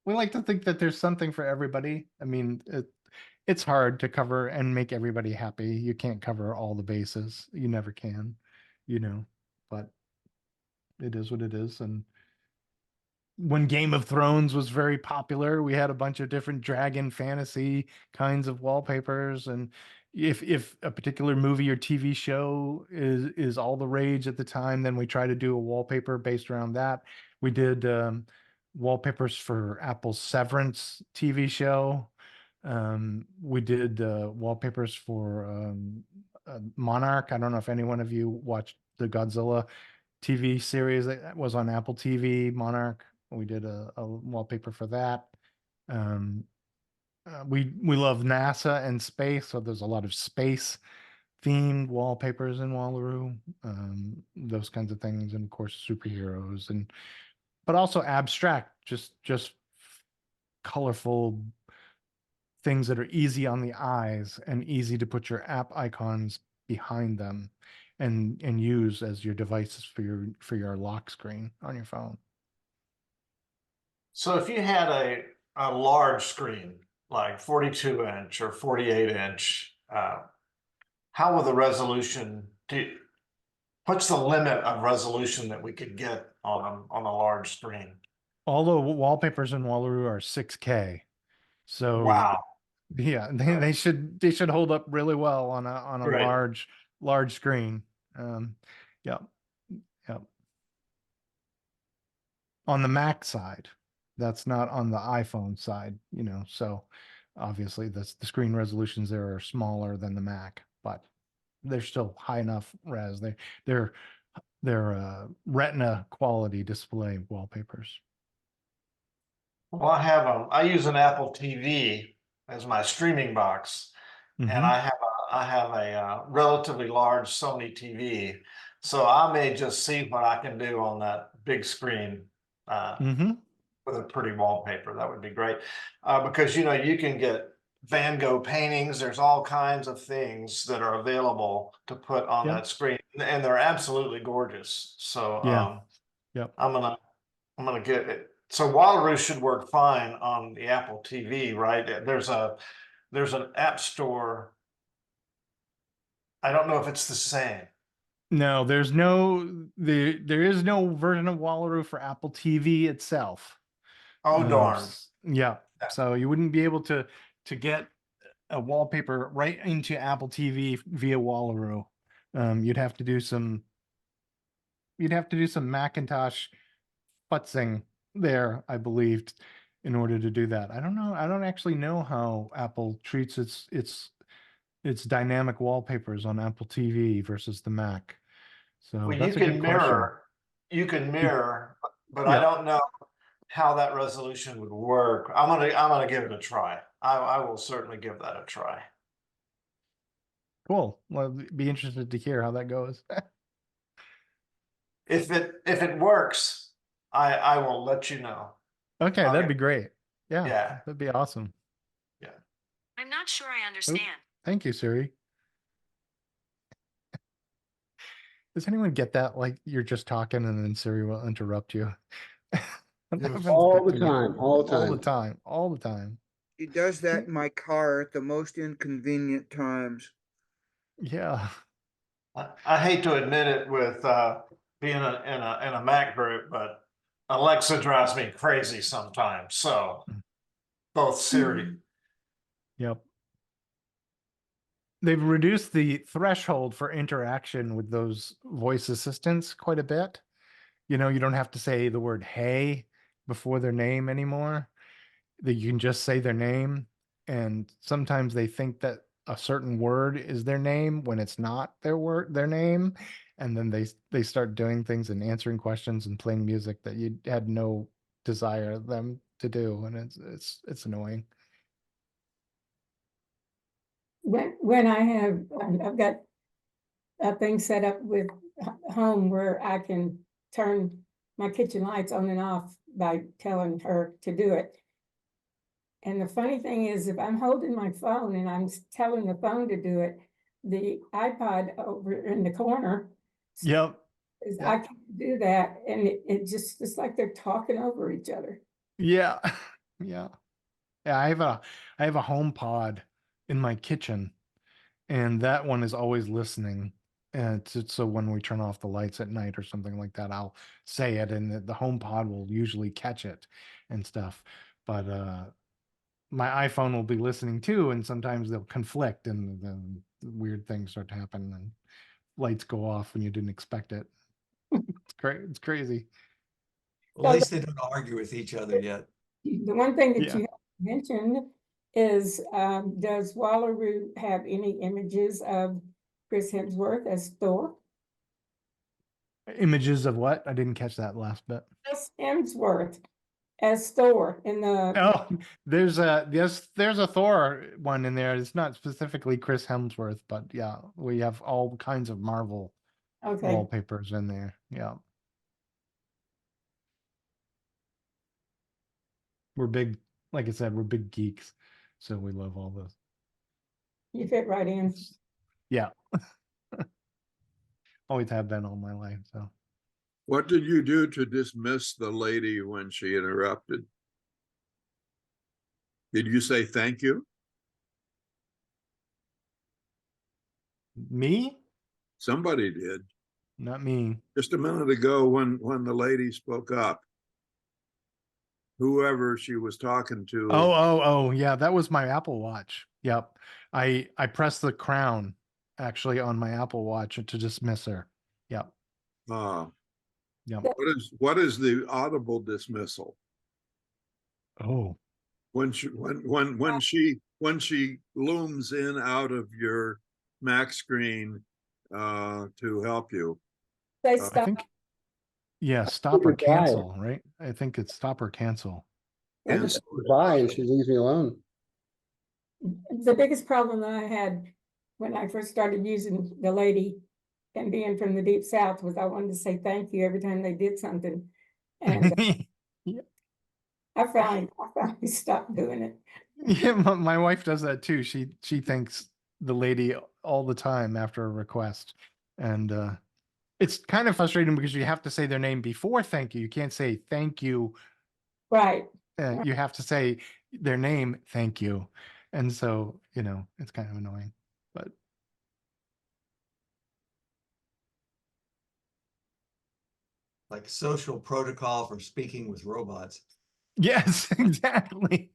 We like to think that there's something for everybody. I mean, it's hard to cover and make everybody happy. You can't cover all the bases. You never can, you know, but it is what it is. And when Game of Thrones was very popular, we had a bunch of different dragon fantasy kinds of wallpapers. And if a particular movie or TV show is all the rage at the time, then we try to do a wallpaper based around that. We did wallpapers for Apple's Severance TV show. We did wallpapers for Monarch. I don't know if any one of you watched the Godzilla TV series that was on Apple TV, Monarch. We did a wallpaper for that. We love NASA and space, so there's a lot of space themed wallpapers in Wallaroo, those kinds of things, and of course superheroes, and but also abstract, just colorful things that are easy on the eyes and easy to put your app icons behind them and use as your devices for your lock screen on your phone. So if you had a large screen, like 42-inch or 48-inch, how will the resolution what's the limit of resolution that we could get on a large screen? All the wallpapers in Wallaroo are 6K. So Wow. yeah, they should hold up really well on a Right. large screen. Yeah. Yeah. On the Mac side, that's not on the iPhone side, you know. So obviously the screen resolutions there are smaller than the Mac, but they're still high enough res. They're Retina quality display wallpapers. Well, I use an Apple TV as my streaming box, and Mhm. I have a relatively large Sony TV, so I may just see what I can do on that big screen Mhm. with a pretty wallpaper. That would be great, because you know you can get Van Gogh paintings. There's all kinds of things that are available to put on Yep. that screen, and they're absolutely gorgeous. So Yeah. Yep. I'm gonna get it. So Walrus should work fine on the Apple TV, right? There's an app store. I don't know if it's the same. No, there is no version of Wallaroo for Apple TV itself. Oh darn. Yeah. So you wouldn't be able to get a wallpaper right into Apple TV via Wallaroo. You'd have to do some Macintosh futzing there, I believed, in order to do that. I don't know. I don't actually know how Apple treats its dynamic wallpapers on Apple TV versus the Mac. So Well, you that's a good can question. mirror, you can mirror, but I Yeah. don't know how that resolution would work. I'm gonna give it a try. I will certainly give that a try. Cool. Well, be interested to hear how that goes. If it works, I will let you know. Okay, Okay. that'd be great. Yeah, Yeah. that'd be awesome. I'm not sure I Oh, understand. thank you, Siri. Does anyone get that? Like you're just talking and then Siri will interrupt you. That Yes. happens All the to me time, all the all the time. time, all the time. He does that in my car at the most inconvenient times. Yeah. I hate to admit it with being in a Mac group, but Alexa drives me crazy sometimes. So both Siri. Yep. They've reduced the threshold for interaction with those voice assistants quite a bit. You know, you don't have to say the word hey before their name anymore. That you can just say their name. And sometimes they think that a certain word is their name when it's not their name. And then they start doing things and answering questions and playing music that you had no desire them to do. And it's annoying. When I have, I've got a thing set up with home where I can turn my kitchen lights on and off by telling her to do it. And the funny thing is, if I'm holding my phone and I'm telling the phone to do it, the iPod over in the corner Yep. is Yep. I can do that, and it's like they're talking over each other. Yeah. Yeah. Yeah. I have a home pod in my kitchen, and that one is always listening. And so when we turn off the lights at night or something like that, I'll say it, and the home pod will usually catch it and stuff. But my iPhone will be listening too, and sometimes they'll conflict, and then weird things start to happen, and lights go off when you didn't expect it. It's great. It's crazy. Well, at least they don't argue with each other yet. The one thing that Yeah. you mentioned is, does Wallaroo have any images of Chris Hemsworth as Thor? Images of what? I didn't catch that last bit. Chris Hemsworth as Thor in the, Oh, there's a Thor one in there. It's not specifically Chris Hemsworth, but yeah, we have all kinds of Marvel okay, wallpapers in there. Yeah. We're big, like I said, we're big geeks. So we love all this. you fit right in. Yeah. Always have been all my life. So What did you do to dismiss the lady when she interrupted? Did you say thank you? me? Somebody did. Not me. Just a minute ago when the lady spoke up. Whoever she was talking to. Oh, yeah, that was my Apple Watch. Yep. I pressed the crown actually on my Apple Watch to dismiss her. Yep. Yep. What is the audible dismissal? Oh. When she looms in out of your Mac screen to help you. They I stop. think, yeah, stop or Super quiet. cancel, right? I think it's stop or cancel. I And just reply and she leaves me alone. The biggest problem that I had when I first started using the lady and being from the deep south was I wanted to say thank you every time they did something. And Yeah, I finally stopped doing it. yeah, my wife does that too. She thanks the lady all the time after a request. And it's kind of frustrating because you have to say their name before thank you. You can't say thank you. Right. You have to say their name, thank you. And so, you know, it's kind of annoying. But Like social protocol for speaking with robots. yes, exactly.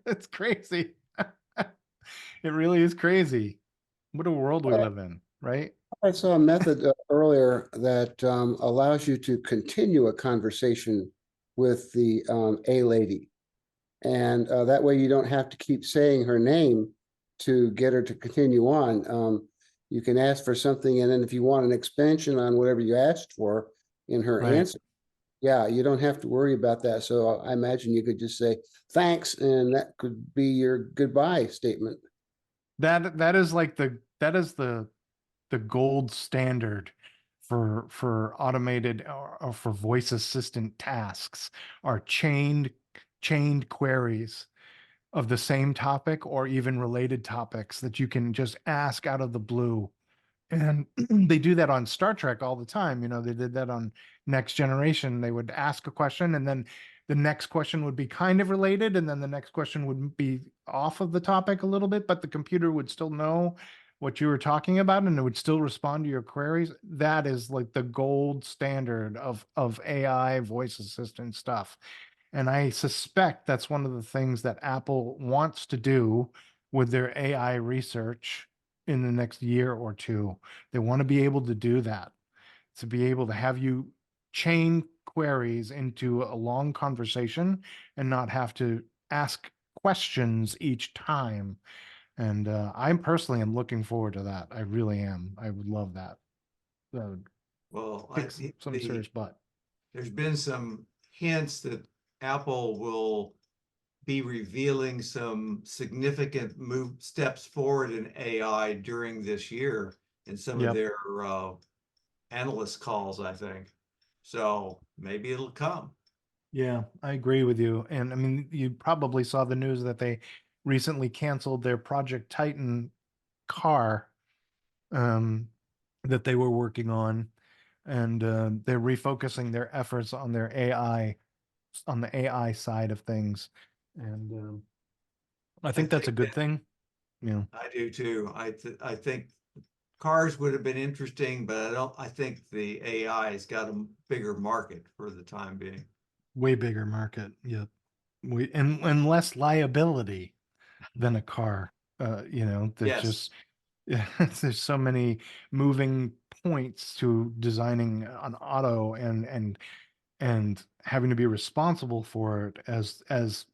It's crazy. It really is crazy. What a world we live in, right? I saw a method earlier that allows you to continue a conversation with the A lady. And that way you don't have to keep saying her name to get her to continue on. You can ask for something, and then if you want an expansion on whatever you asked for in her Right. answer, yeah, you don't have to worry about that. So I imagine you could just say thanks, and that could be your goodbye statement. That is like the gold standard for automated or for voice assistant tasks are chained queries of the same topic or even related topics that you can just ask out of the blue. And they do that on Star Trek all the time. You know, they did that on Next Generation. They would ask a question and then the next question would be kind of related, and then the next question would be off of the topic a little bit, but the computer would still know what you were talking about and it would still respond to your queries. That is like the gold standard of AI voice assistant stuff. And I suspect that's one of the things that Apple wants to do with their AI research in the next year or two. They want to be able to do that, to be able to have you chain queries into a long conversation and not have to ask questions each time. And I personally am looking forward to that. I really am. I would love that. That would Well, kick some serious butt. there's been some hints that Apple will be revealing some significant steps forward in AI during this year in some of Yep. their analyst calls, I think. So maybe it'll come. Yeah, I agree with you. And I mean, you probably saw the news that they recently canceled their Project Titan car that they were working on. And they're refocusing their efforts on their AI, on the AI side of things. And I think that's a good thing. Yeah. I do too. I think cars would have been interesting, but I think the AI has got a bigger market for the time being. Way bigger market. Yep. And less liability than a car. You know, that Yes. just yeah, there's so many moving points to designing an auto and having to be responsible for it as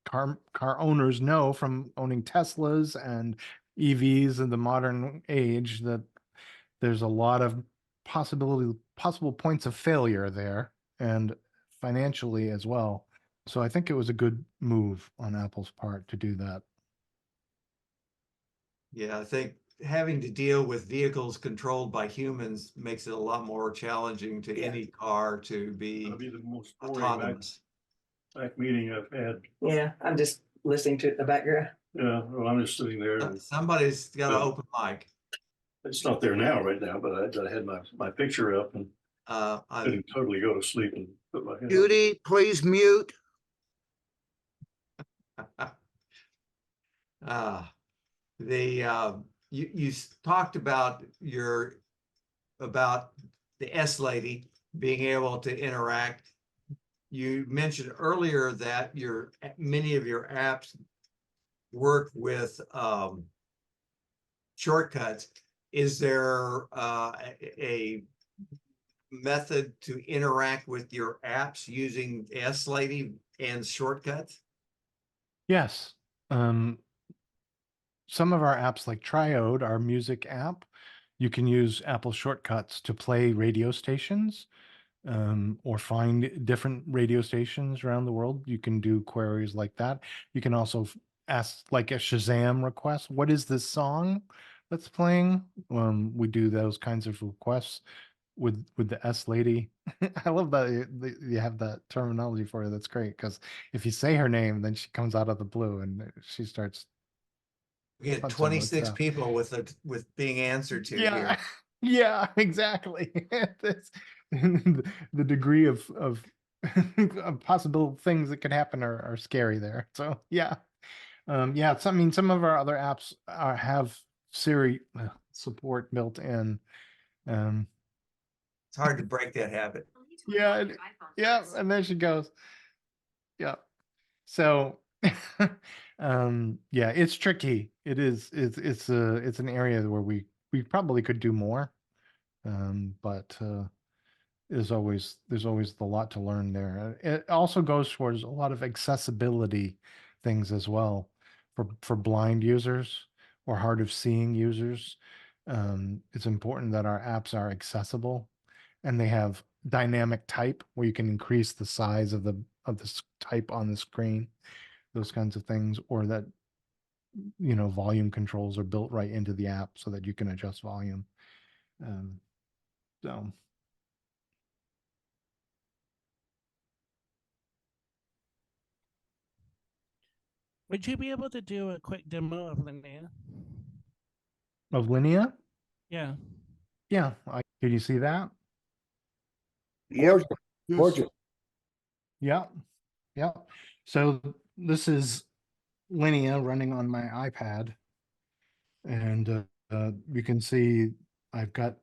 car owners know from owning Teslas and EVs in the modern age that there's a lot of possible points of failure there and financially as well. So I think it was a good move on Apple's part to do that. Yeah, I think having to deal with vehicles controlled by humans makes it a lot more challenging to any car to be That'll be the most boring autonomous. back meeting I've had. Yeah, I'm just listening to it in the background. Yeah, well, I'm just sitting there. And Somebody's got an open mic. it's not there now, right now, but I had my picture up and I didn't totally go to sleep and put my head on. Judy, please mute. You talked about about the S lady being able to interact. You mentioned earlier that many of your apps work with shortcuts. Is there a method to interact with your apps using S lady and shortcuts? Yes. Some of our apps like Triode, our music app, you can use Apple shortcuts to play radio stations or find different radio stations around the world. You can do queries like that. You can also ask like a Shazam request. What is this song that's playing? We do those kinds of requests with the S lady. I love that you have that terminology for her. That's great because if you say her name, then she comes out of the blue and she starts. We get punching 26 stuff. people with being answered to Yeah, here. yeah, exactly. The degree of possible things that could happen are scary there. So yeah, yeah. I mean, some of our other apps have Siri support built in. It's hard to break that habit. Yeah, yeah, and there she goes. Yeah. So, yeah, it's tricky. It is. It's an area where we we probably could do more. But there's always a lot to learn there. It also goes towards a lot of accessibility things as well for blind users or hard of seeing users. It's important that our apps are accessible and they have dynamic type where you can increase the size of the type on the screen, those kinds of things, or that volume controls are built right into the app so that you can adjust volume. So Would you be able to do a quick demo of Linea? of Linea? Yeah. Yeah. Can you see that? Yep. Gorgeous. Yeah. Yeah. So this is Linea running on my iPad. And you can see I've got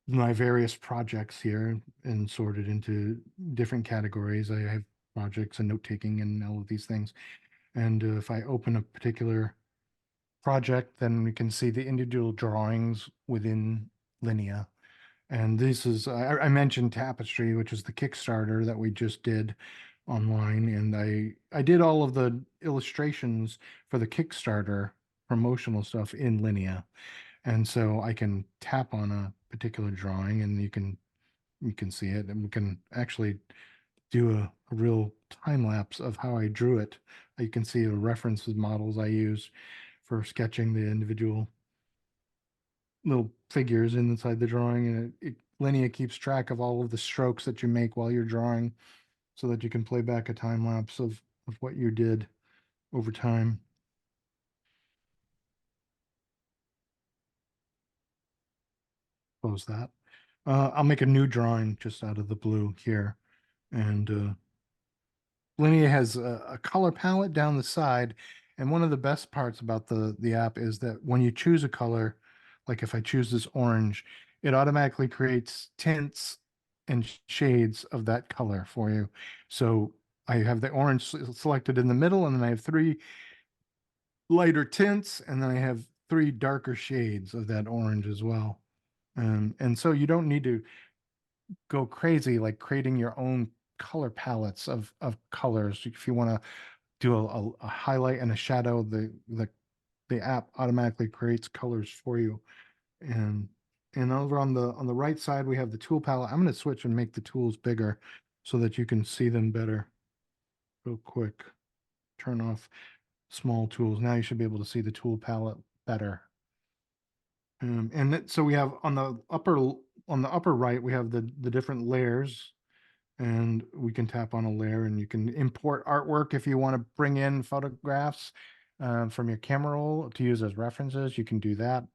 my various projects here and sorted into different categories. I have projects and note-taking and all of these things. And if I open a particular project, then we can see the individual drawings within Linea. And this is, I mentioned Tapestry, which is the Kickstarter that we just did online. And I did all of the illustrations for the Kickstarter promotional stuff in Linea. And so I can tap on a particular drawing and you can see it, and we can actually do a real time lapse of how I drew it. You can see the references models I use for sketching the individual little figures inside the drawing, and Linea keeps track of all of the strokes that you make while you're drawing so that you can play back a time lapse of what you did over time. Close that. I'll make a new drawing just out of the blue here. And Linea has a color palette down the side. And one of the best parts about the app is that when you choose a color, like if I choose this orange, it automatically creates tints and shades of that color for you. So I have the orange selected in the middle, and then I have 3 lighter tints, and then I have 3 darker shades of that orange as well. And so you don't need to go crazy like creating your own color palettes of colors. If you want to do a highlight and a shadow, the app automatically creates colors for you. And over on the right side, we have the tool palette. I'm going to switch and make the tools bigger so that you can see them better. Real quick, turn off small tools. Now you should be able to see the tool palette better. So we have on the upper right, we have the different layers, and we can tap on a layer and you can import artwork if you want to bring in photographs from your camera roll to use as references. You can do that.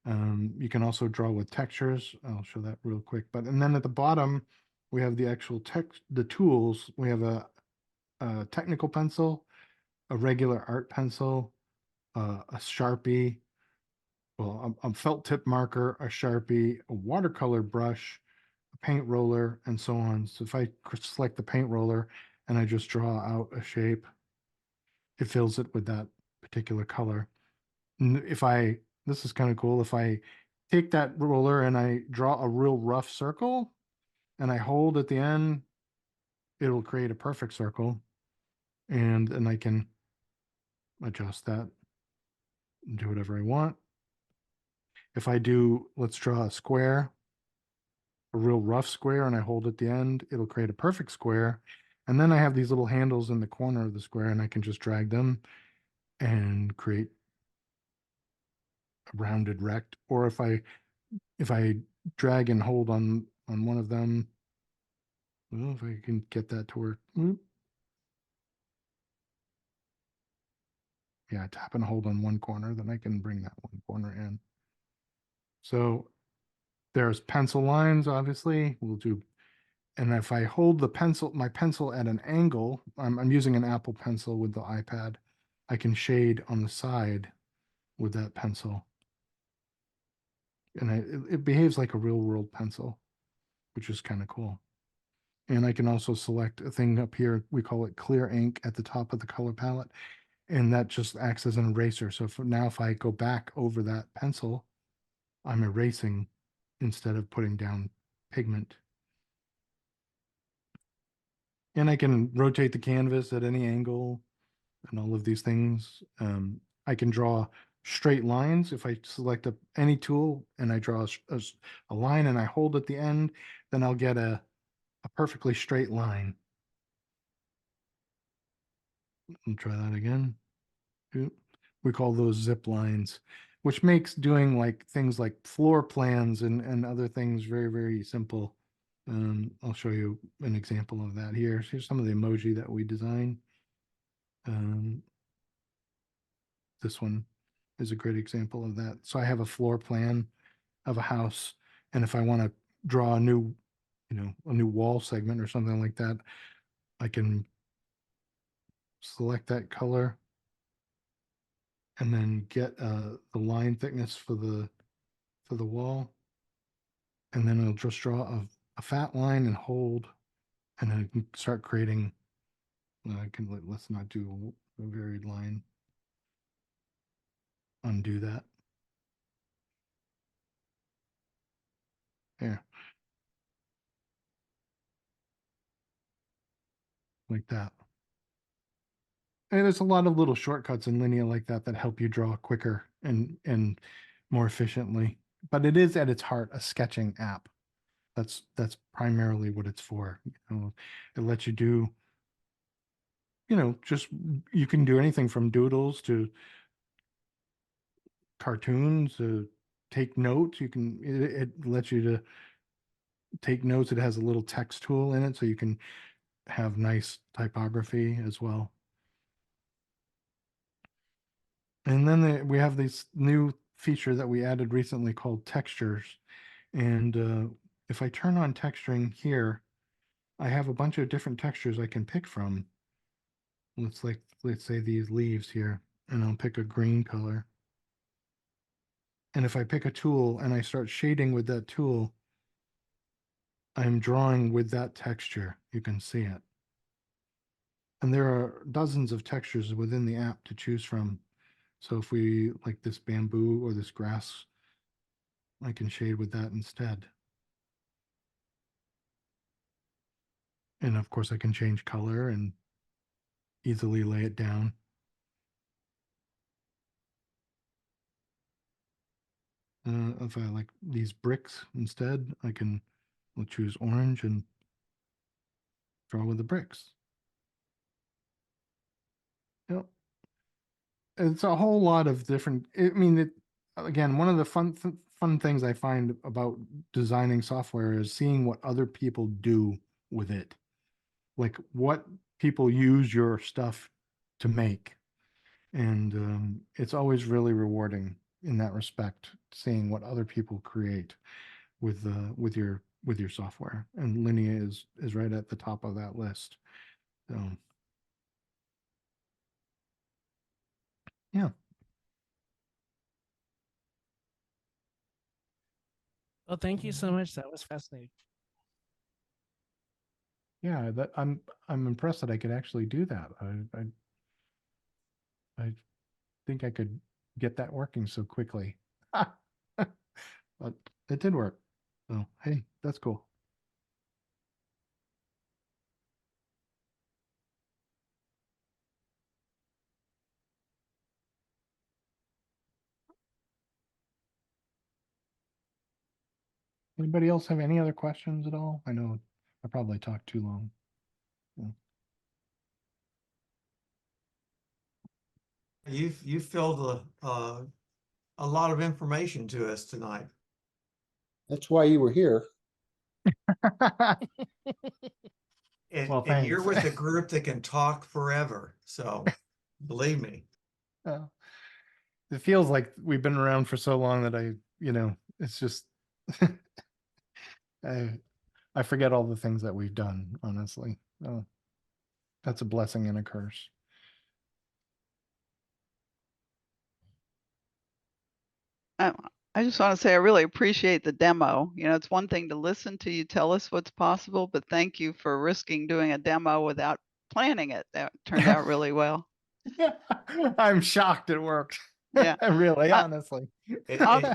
You can also draw with textures. I'll show that real quick. And then at the bottom, we have the actual text, the tools. We have a technical pencil, a regular art pencil, a Sharpie, well, a felt tip marker, a Sharpie, a watercolor brush, a paint roller, and so on. So if I select the paint roller and I just draw out a shape, it fills it with that particular color. And this is kind of cool. If I take that roller and I draw a real rough circle and I hold at the end, it'll create a perfect circle. And then I can adjust that and do whatever I want. If I do, let's draw a square, a real rough square, and I hold at the end, it'll create a perfect square. And then I have these little handles in the corner of the square, and I can just drag them and create a rounded rect. Or if I drag and hold on one of them, well, if I can get that to work. Yeah, tap and hold on one corner, then I can bring that one corner in. So there's pencil lines, obviously. We'll do, and if I hold my pencil at an angle, I'm using an Apple Pencil with the iPad, I can shade on the side with that pencil. And it behaves like a real world pencil, which is kind of cool. And I can also select a thing up here, we call it clear ink at the top of the color palette. and that just acts as an eraser. So now if I go back over that pencil, I'm erasing instead of putting down pigment. And I can rotate the canvas at any angle and all of these things. I can draw straight lines. If I select any tool and I draw a line and I hold at the end, then I'll get a perfectly straight line. I'll try that again. We call those zip lines, which makes doing like things like floor plans and other things very, very simple. I'll show you an example of that here. Here's some of the emoji that we design. This one is a great example of that. So I have a floor plan of a house, and if I want to draw a new, a new wall segment or something like that, I can select that color and then get the line thickness for the wall, and then it'll just draw a fat line and hold, and then I can start creating. Let's not do a varied line. Undo that. There. Like that. And there's a lot of little shortcuts in Linea like that that help you draw quicker and more efficiently. But it is at its heart a sketching app. That's primarily what it's for. It lets you do, just you can do anything from doodles to cartoons to take notes. It lets you to take notes. It has a little text tool in it, so you can have nice typography as well. And then we have this new feature that we added recently called textures. And if I turn on texturing here, I have a bunch of different textures I can pick from. Let's say these leaves here, and I'll pick a green color. And if I pick a tool and I start shading with that tool, I'm drawing with that texture. You can see it. And there are dozens of textures within the app to choose from. So if we like this bamboo or this grass, I can shade with that instead. And of course I can change color and easily lay it down. If I like these bricks instead, I'll choose orange and draw with the bricks. Yep. It's a whole lot of different, again, one of the fun things I find about designing software is seeing what other people do with it. Like what people use your stuff to make. And it's always really rewarding in that respect, seeing what other people create with your software. And Linea is right at the top of that list. So yeah. Well, thank you so much. That was fascinating. Yeah, I'm impressed that I could actually do that. I think I could get that working so quickly. But it did work. So hey, that's cool. Anybody else have any other questions at all? I know I probably talked too long. Yeah. You've filled a lot of information to us tonight. That's why you were here. And, Well, and you're thanks. with a group that can talk forever. So believe me. It feels like we've been around for so long that it's just I forget all the things that we've done, honestly. Oh, that's a blessing and a curse. I just want to say I really appreciate the demo. It's one thing to listen to you tell us what's possible, but thank you for risking doing a demo without planning it. That turned out really well. I'm shocked it worked. Yeah. Really, honestly.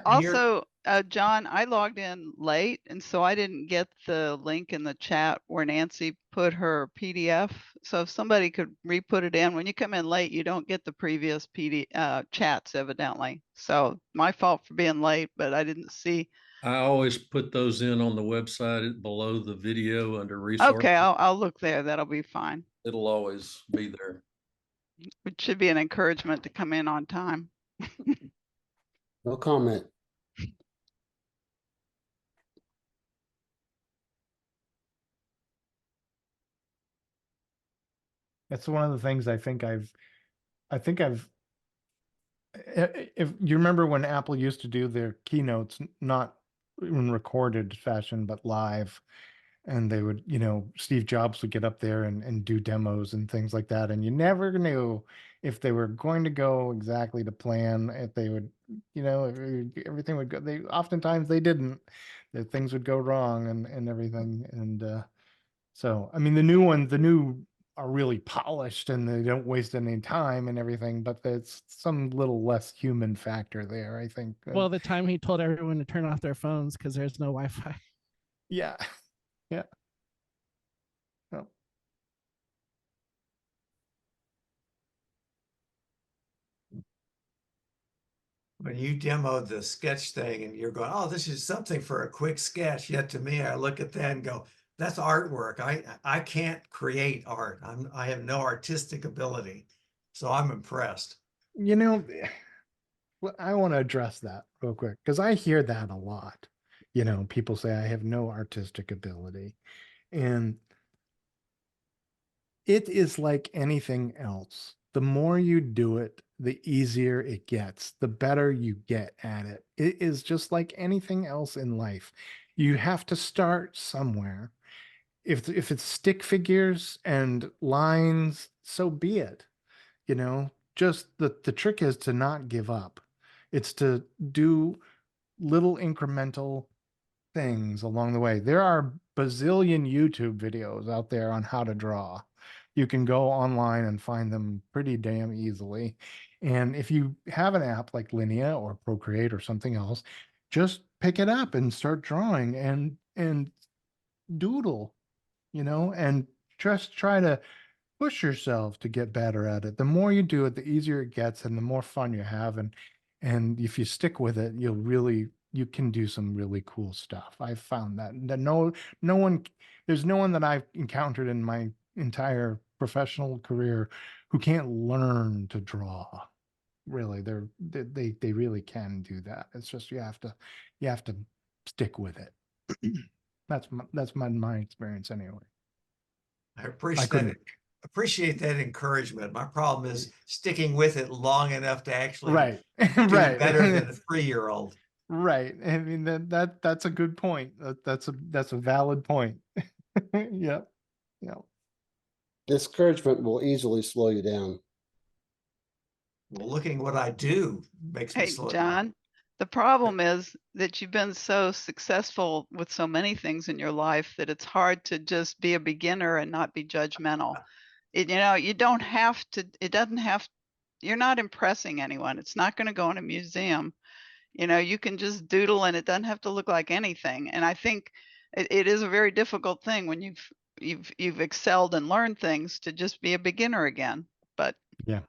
Also, John, I logged in late, and so I didn't get the link in the chat where Nancy put her PDF. So if somebody could re-put it in, when you come in late, you don't get the previous chats evidently. So my fault for being late, but I didn't see. I always put those in on the website below the video under resources. Okay, I'll look there. That'll be fine. It'll always be there. It should be an encouragement to come in on time. No comment. That's one of the things I think I've, if you remember when Apple used to do their keynotes, not in recorded fashion, but live, and they would, Steve Jobs would get up there and do demos and things like that. And you never knew if they were going to go exactly to plan, if they would, everything would go, oftentimes they didn't, that things would go wrong and everything. And so, I mean, the new are really polished and they don't waste any time and everything, but there's some little less human factor there, I think. Well, the time he told everyone to turn off their phones because there's no Wi-Fi. Yeah. Yeah. Oh. When you demoed the sketch thing and you're going, oh, this is something for a quick sketch. Yet to me, I look at that and go, that's artwork. I can't create art. I have no artistic ability. So I'm impressed. I want to address that real quick because I hear that a lot. People say I have no artistic ability. And it is like anything else. The more you do it, the easier it gets, the better you get at it. It is just like anything else in life. You have to start somewhere. If it's stick figures and lines, so be it. Just the trick is to not give up. It's to do little incremental things along the way. There are bazillion YouTube videos out there on how to draw. You can go online and find them pretty damn easily. And if you have an app like Linea or Procreate or something else, just pick it up and start drawing and doodle, and just try to push yourself to get better at it. The more you do it, the easier it gets and the more fun you have. And if you stick with it, you can do some really cool stuff. I've found that there's no one that I've encountered in my entire professional career who can't learn to draw. Really, they really can do that. It's just you have to stick with it. That's my experience anyway. I appreciate that encouragement. My problem is sticking with it long enough to actually do better than a 3-year-old. Right. I mean that's a good point. That's a valid point. Yeah. Yeah. Discouragement will easily slow you down. Well, looking what I do makes me slow down. John, the problem is that you've been so successful with so many things in your life that it's hard to just be a beginner and not be judgmental. You don't have to, you're not impressing anyone. It's not going to go in a museum. You can just doodle and it doesn't have to look like anything. And I think it is a very difficult thing when you've excelled and learned things to just be a beginner again. But yeah.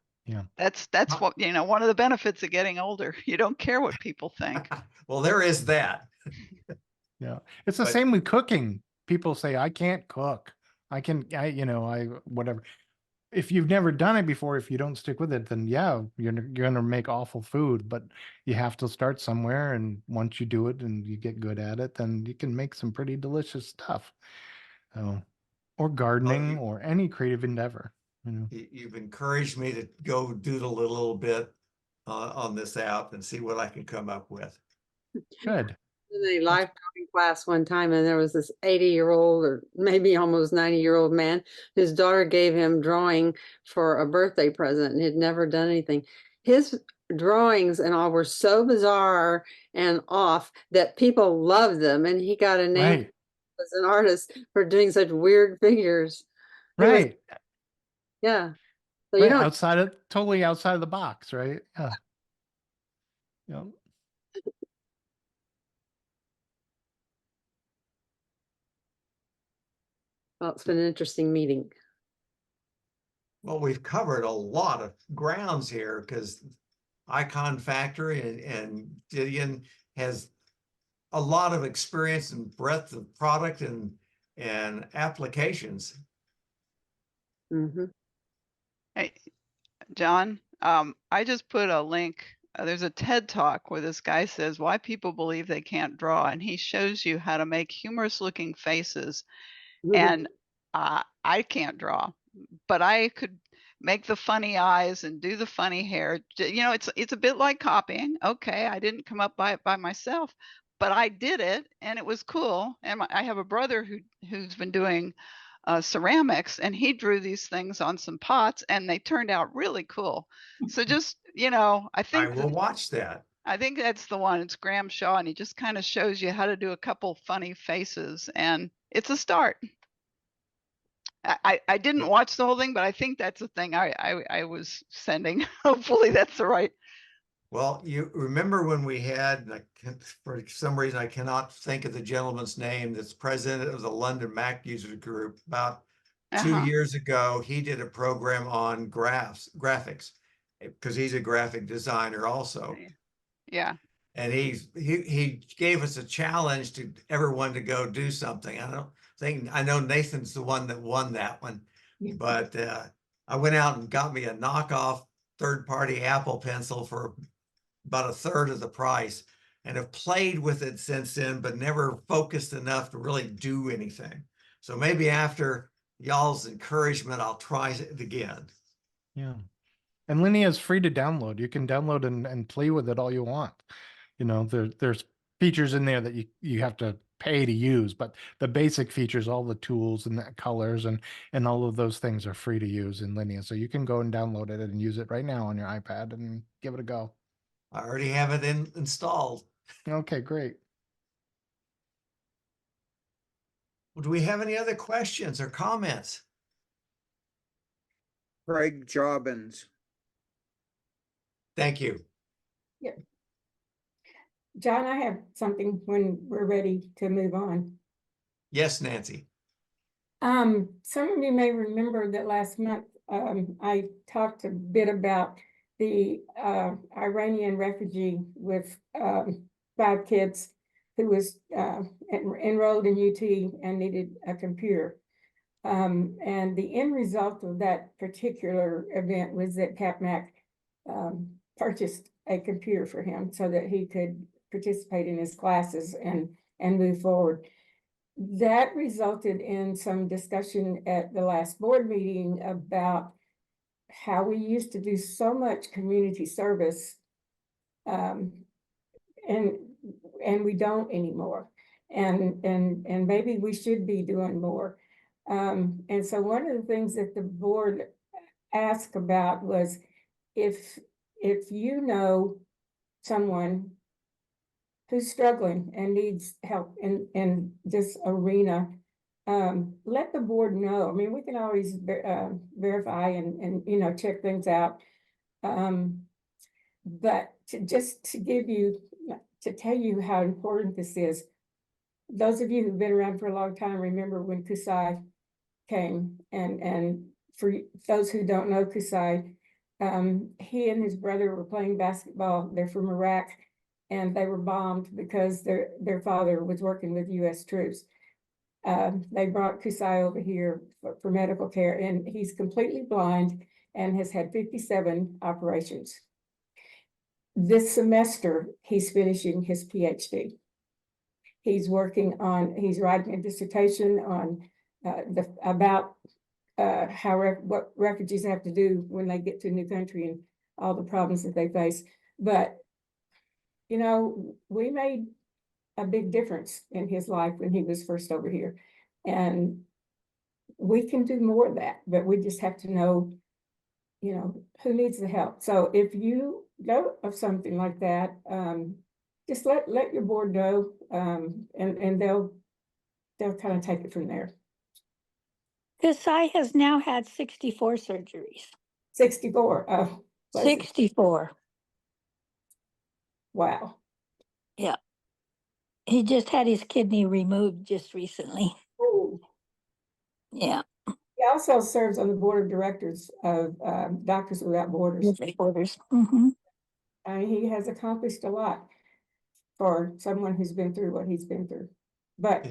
That's what, one of the benefits of getting older. You don't care what people think. Well, there is that. Yeah. It's the same with cooking. People say, I can't cook. Whatever. If you've never done it before, if you don't stick with it, then yeah, you're going to make awful food, but you have to start somewhere. And once you do it and you get good at it, then you can make some pretty delicious stuff. Or gardening or any creative endeavor. You've encouraged me to go doodle a little bit on this app and see what I can come up with. Good. In a life drawing class one time, and there was this 80-year-old or maybe almost 90-year-old man whose daughter gave him drawing for a birthday present and had never done anything. His drawings and all were so bizarre and off that people loved them, and he got a name as an artist for doing such weird figures. Right. Yeah. So you Right, don't, totally outside of the box, right? Yeah. Yeah. well, it's been an interesting meeting. Well, we've covered a lot of grounds here because IconFactory and Gideon has a lot of experience and breadth of product and applications. Mm-hmm. Hey, John, I just put a link. There's a TED talk where this guy says why people believe they can't draw, and he shows you how to make humorous looking faces. And I can't draw, but I could make the funny eyes and do the funny hair. You know, it's a bit like copying. Okay, I didn't come up by it by myself, but I did it, and it was cool. And I have a brother who's been doing ceramics, and he drew these things on some pots, and they turned out really cool. So just, you know, I will watch that. I think that's the one. It's Graham Shaw, and he just kind of shows you how to do a couple funny faces, and it's a start. I didn't watch the whole thing, but I think that's the thing I was sending. Hopefully that's the right. Well, you remember when we had, for some reason, I cannot think of the gentleman's name, that's president of the London Mac User Group. About 2 years ago, he did a program on graphics, because he's a graphic designer also. Yeah. And he gave us a challenge to everyone to go do something. I know Nathan's the one that won that one, but I went out and got me a knockoff third-party Apple pencil for about a third of the price, and have played with it since then, but never focused enough to really do anything. So maybe after y'all's encouragement, I'll try it again. Yeah. And Linea is free to download. You can download and play with it all you want. You know, there's features in there that you have to pay to use, but the basic features, all the tools and the colors and all of those things are free to use in Linea. So you can go and download it and use it right now on your iPad and give it a go. I already have it installed. Okay, great. Well, do we have any other questions or comments? Craig Jobbins. Thank you. Yeah. John, I have something when we're ready to move on. Yes, Nancy. Some of you may remember that last month I talked a bit about the Iranian refugee with 5 kids who was enrolled in UT and needed a computer. And the end result of that particular event was that CapMac purchased a computer for him so that he could participate in his classes and move forward. That resulted in some discussion at the last board meeting about how we used to do so much community service, and we don't anymore, and maybe we should be doing more. And so one of the things that the board asked about was if you know someone who's struggling and needs help in this arena, let the board know. I mean, we can always verify and you know, check things out. But just to give you, to tell you how important this is, those of you who've been around for a long time remember when Kusai came, and for those who don't know Kusai, he and his brother were playing basketball. They're from Iraq, and they were bombed because their father was working with U.S. troops. They brought Kusai over here for medical care, and he's completely blind and has had 57 operations. This semester, he's finishing his PhD. He's writing a dissertation on about what refugees have to do when they get to a new country and all the problems that they face. But, you know, we made a big difference in his life when he was first over here. And we can do more of that, but we just have to know, you know, who needs the help. So if you know of something like that, just let your board know, and they'll kind of take it from there. Kusai has now had 64 surgeries. 64. Oh, bless it. 64. Wow. Yeah. He just had his kidney removed just recently. Ooh. Yeah. He also serves on the board of directors of Doctors Without Borders. Mm-hmm. He has accomplished a lot for someone who's been through what he's been through. But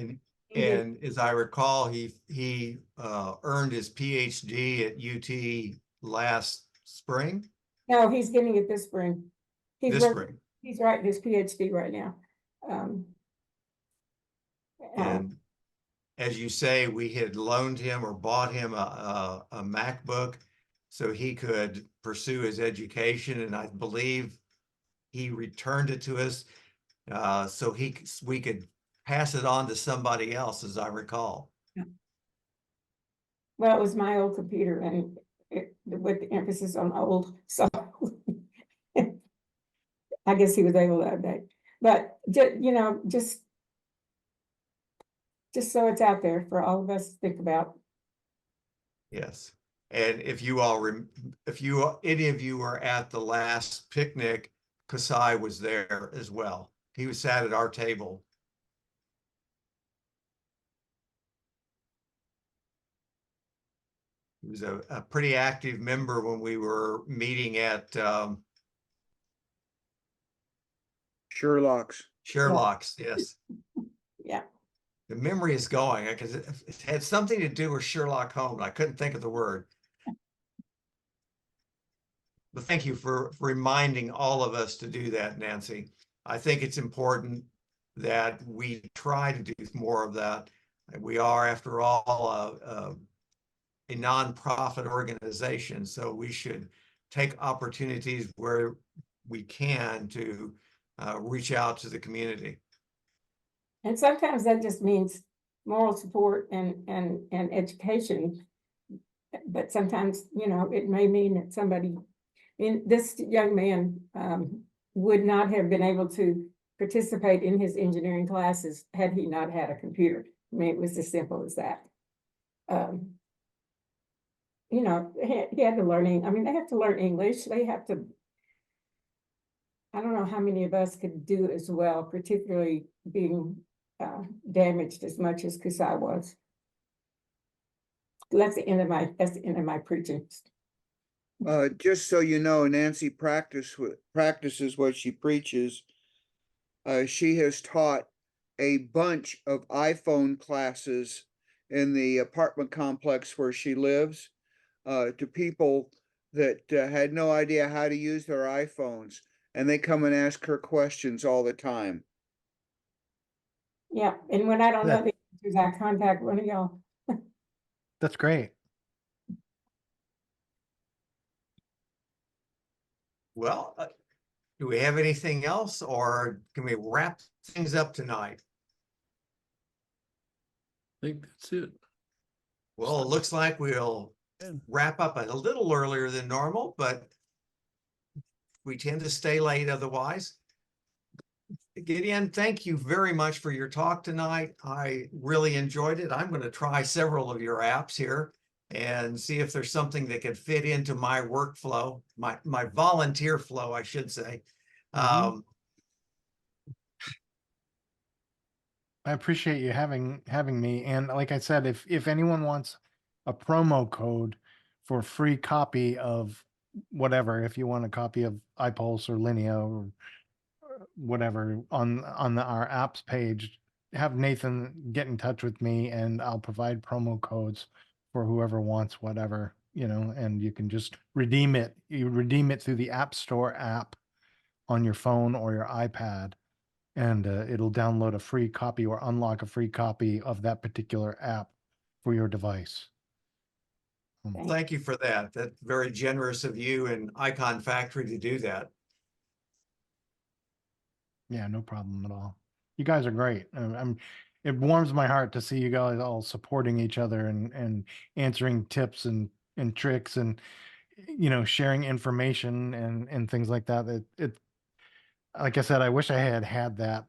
and as I recall, he earned his PhD at UT last spring. no, he's getting it this spring. This spring. He's writing his PhD right now. And as you say, we had loaned him or bought him a MacBook so he could pursue his education, and I believe he returned it to us so we could pass it on to somebody else, as I recall. Well, it was my old computer, and with the emphasis on old, so I guess he was able to update. But just so it's out there for all of us to think about. Yes, and if any of you were at the last picnic, Kasai was there as well. He was sat at our table. He was a pretty active member when we were meeting at Sherlock's. Sherlock's, yes. Yeah. The memory is going because it had something to do with Sherlock Holmes. I couldn't think of the word. But thank you for reminding all of us to do that, Nancy. I think it's important that we try to do more of that. We are, after all, a nonprofit organization, so we should take opportunities where we can to reach out to the community. And sometimes that just means moral support and education. But sometimes, it may mean that this young man would not have been able to participate in his engineering classes had he not had a computer. I mean, it was as simple as that. He had to learn, they have to learn English. They have to, I don't know how many of us could do it as well, particularly being damaged as much as Kasai was. That's the end of my preaching. Just so you know, Nancy practices what she preaches. She has taught a bunch of iPhone classes in the apartment complex where she lives to people that had no idea how to use their iPhones, and they come and ask her questions all the time. Yeah, and when I don't know the answers, I contact one of y'all. That's great. Well, do we have anything else, or can we wrap things up tonight? I think that's it. Well, it looks like we'll wrap up a little earlier than normal, but we tend to stay late otherwise. Gideon, thank you very much for your talk tonight. I really enjoyed it. I'm going to try several of your apps here and see if there's something that could fit into my workflow, my volunteer flow, I should say. I appreciate you having me. And like I said, if anyone wants a promo code for free copy of whatever, if you want a copy of iPulse or Linea or whatever on our apps page, have Nathan get in touch with me and I'll provide promo codes for whoever wants whatever, and you can just redeem it. You redeem it through the App Store app on your phone or your iPad, and it'll download a free copy or unlock a free copy of that particular app for your device. Thank you for that. That's very generous of you and IconFactory to do that. Yeah, no problem at all. You guys are great. It warms my heart to see you guys all supporting each other and answering tips and tricks and sharing information and things like that. like I said, I wish I had had that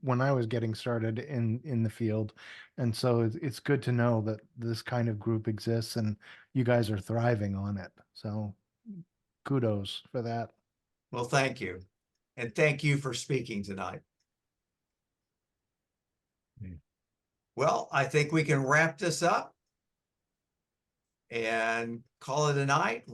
when I was getting started in the field. And so it's good to know that this kind of group exists and you guys are thriving on it. So kudos for that. Well, thank you. And thank you for speaking tonight. Well, I think we can wrap this up and call it a night.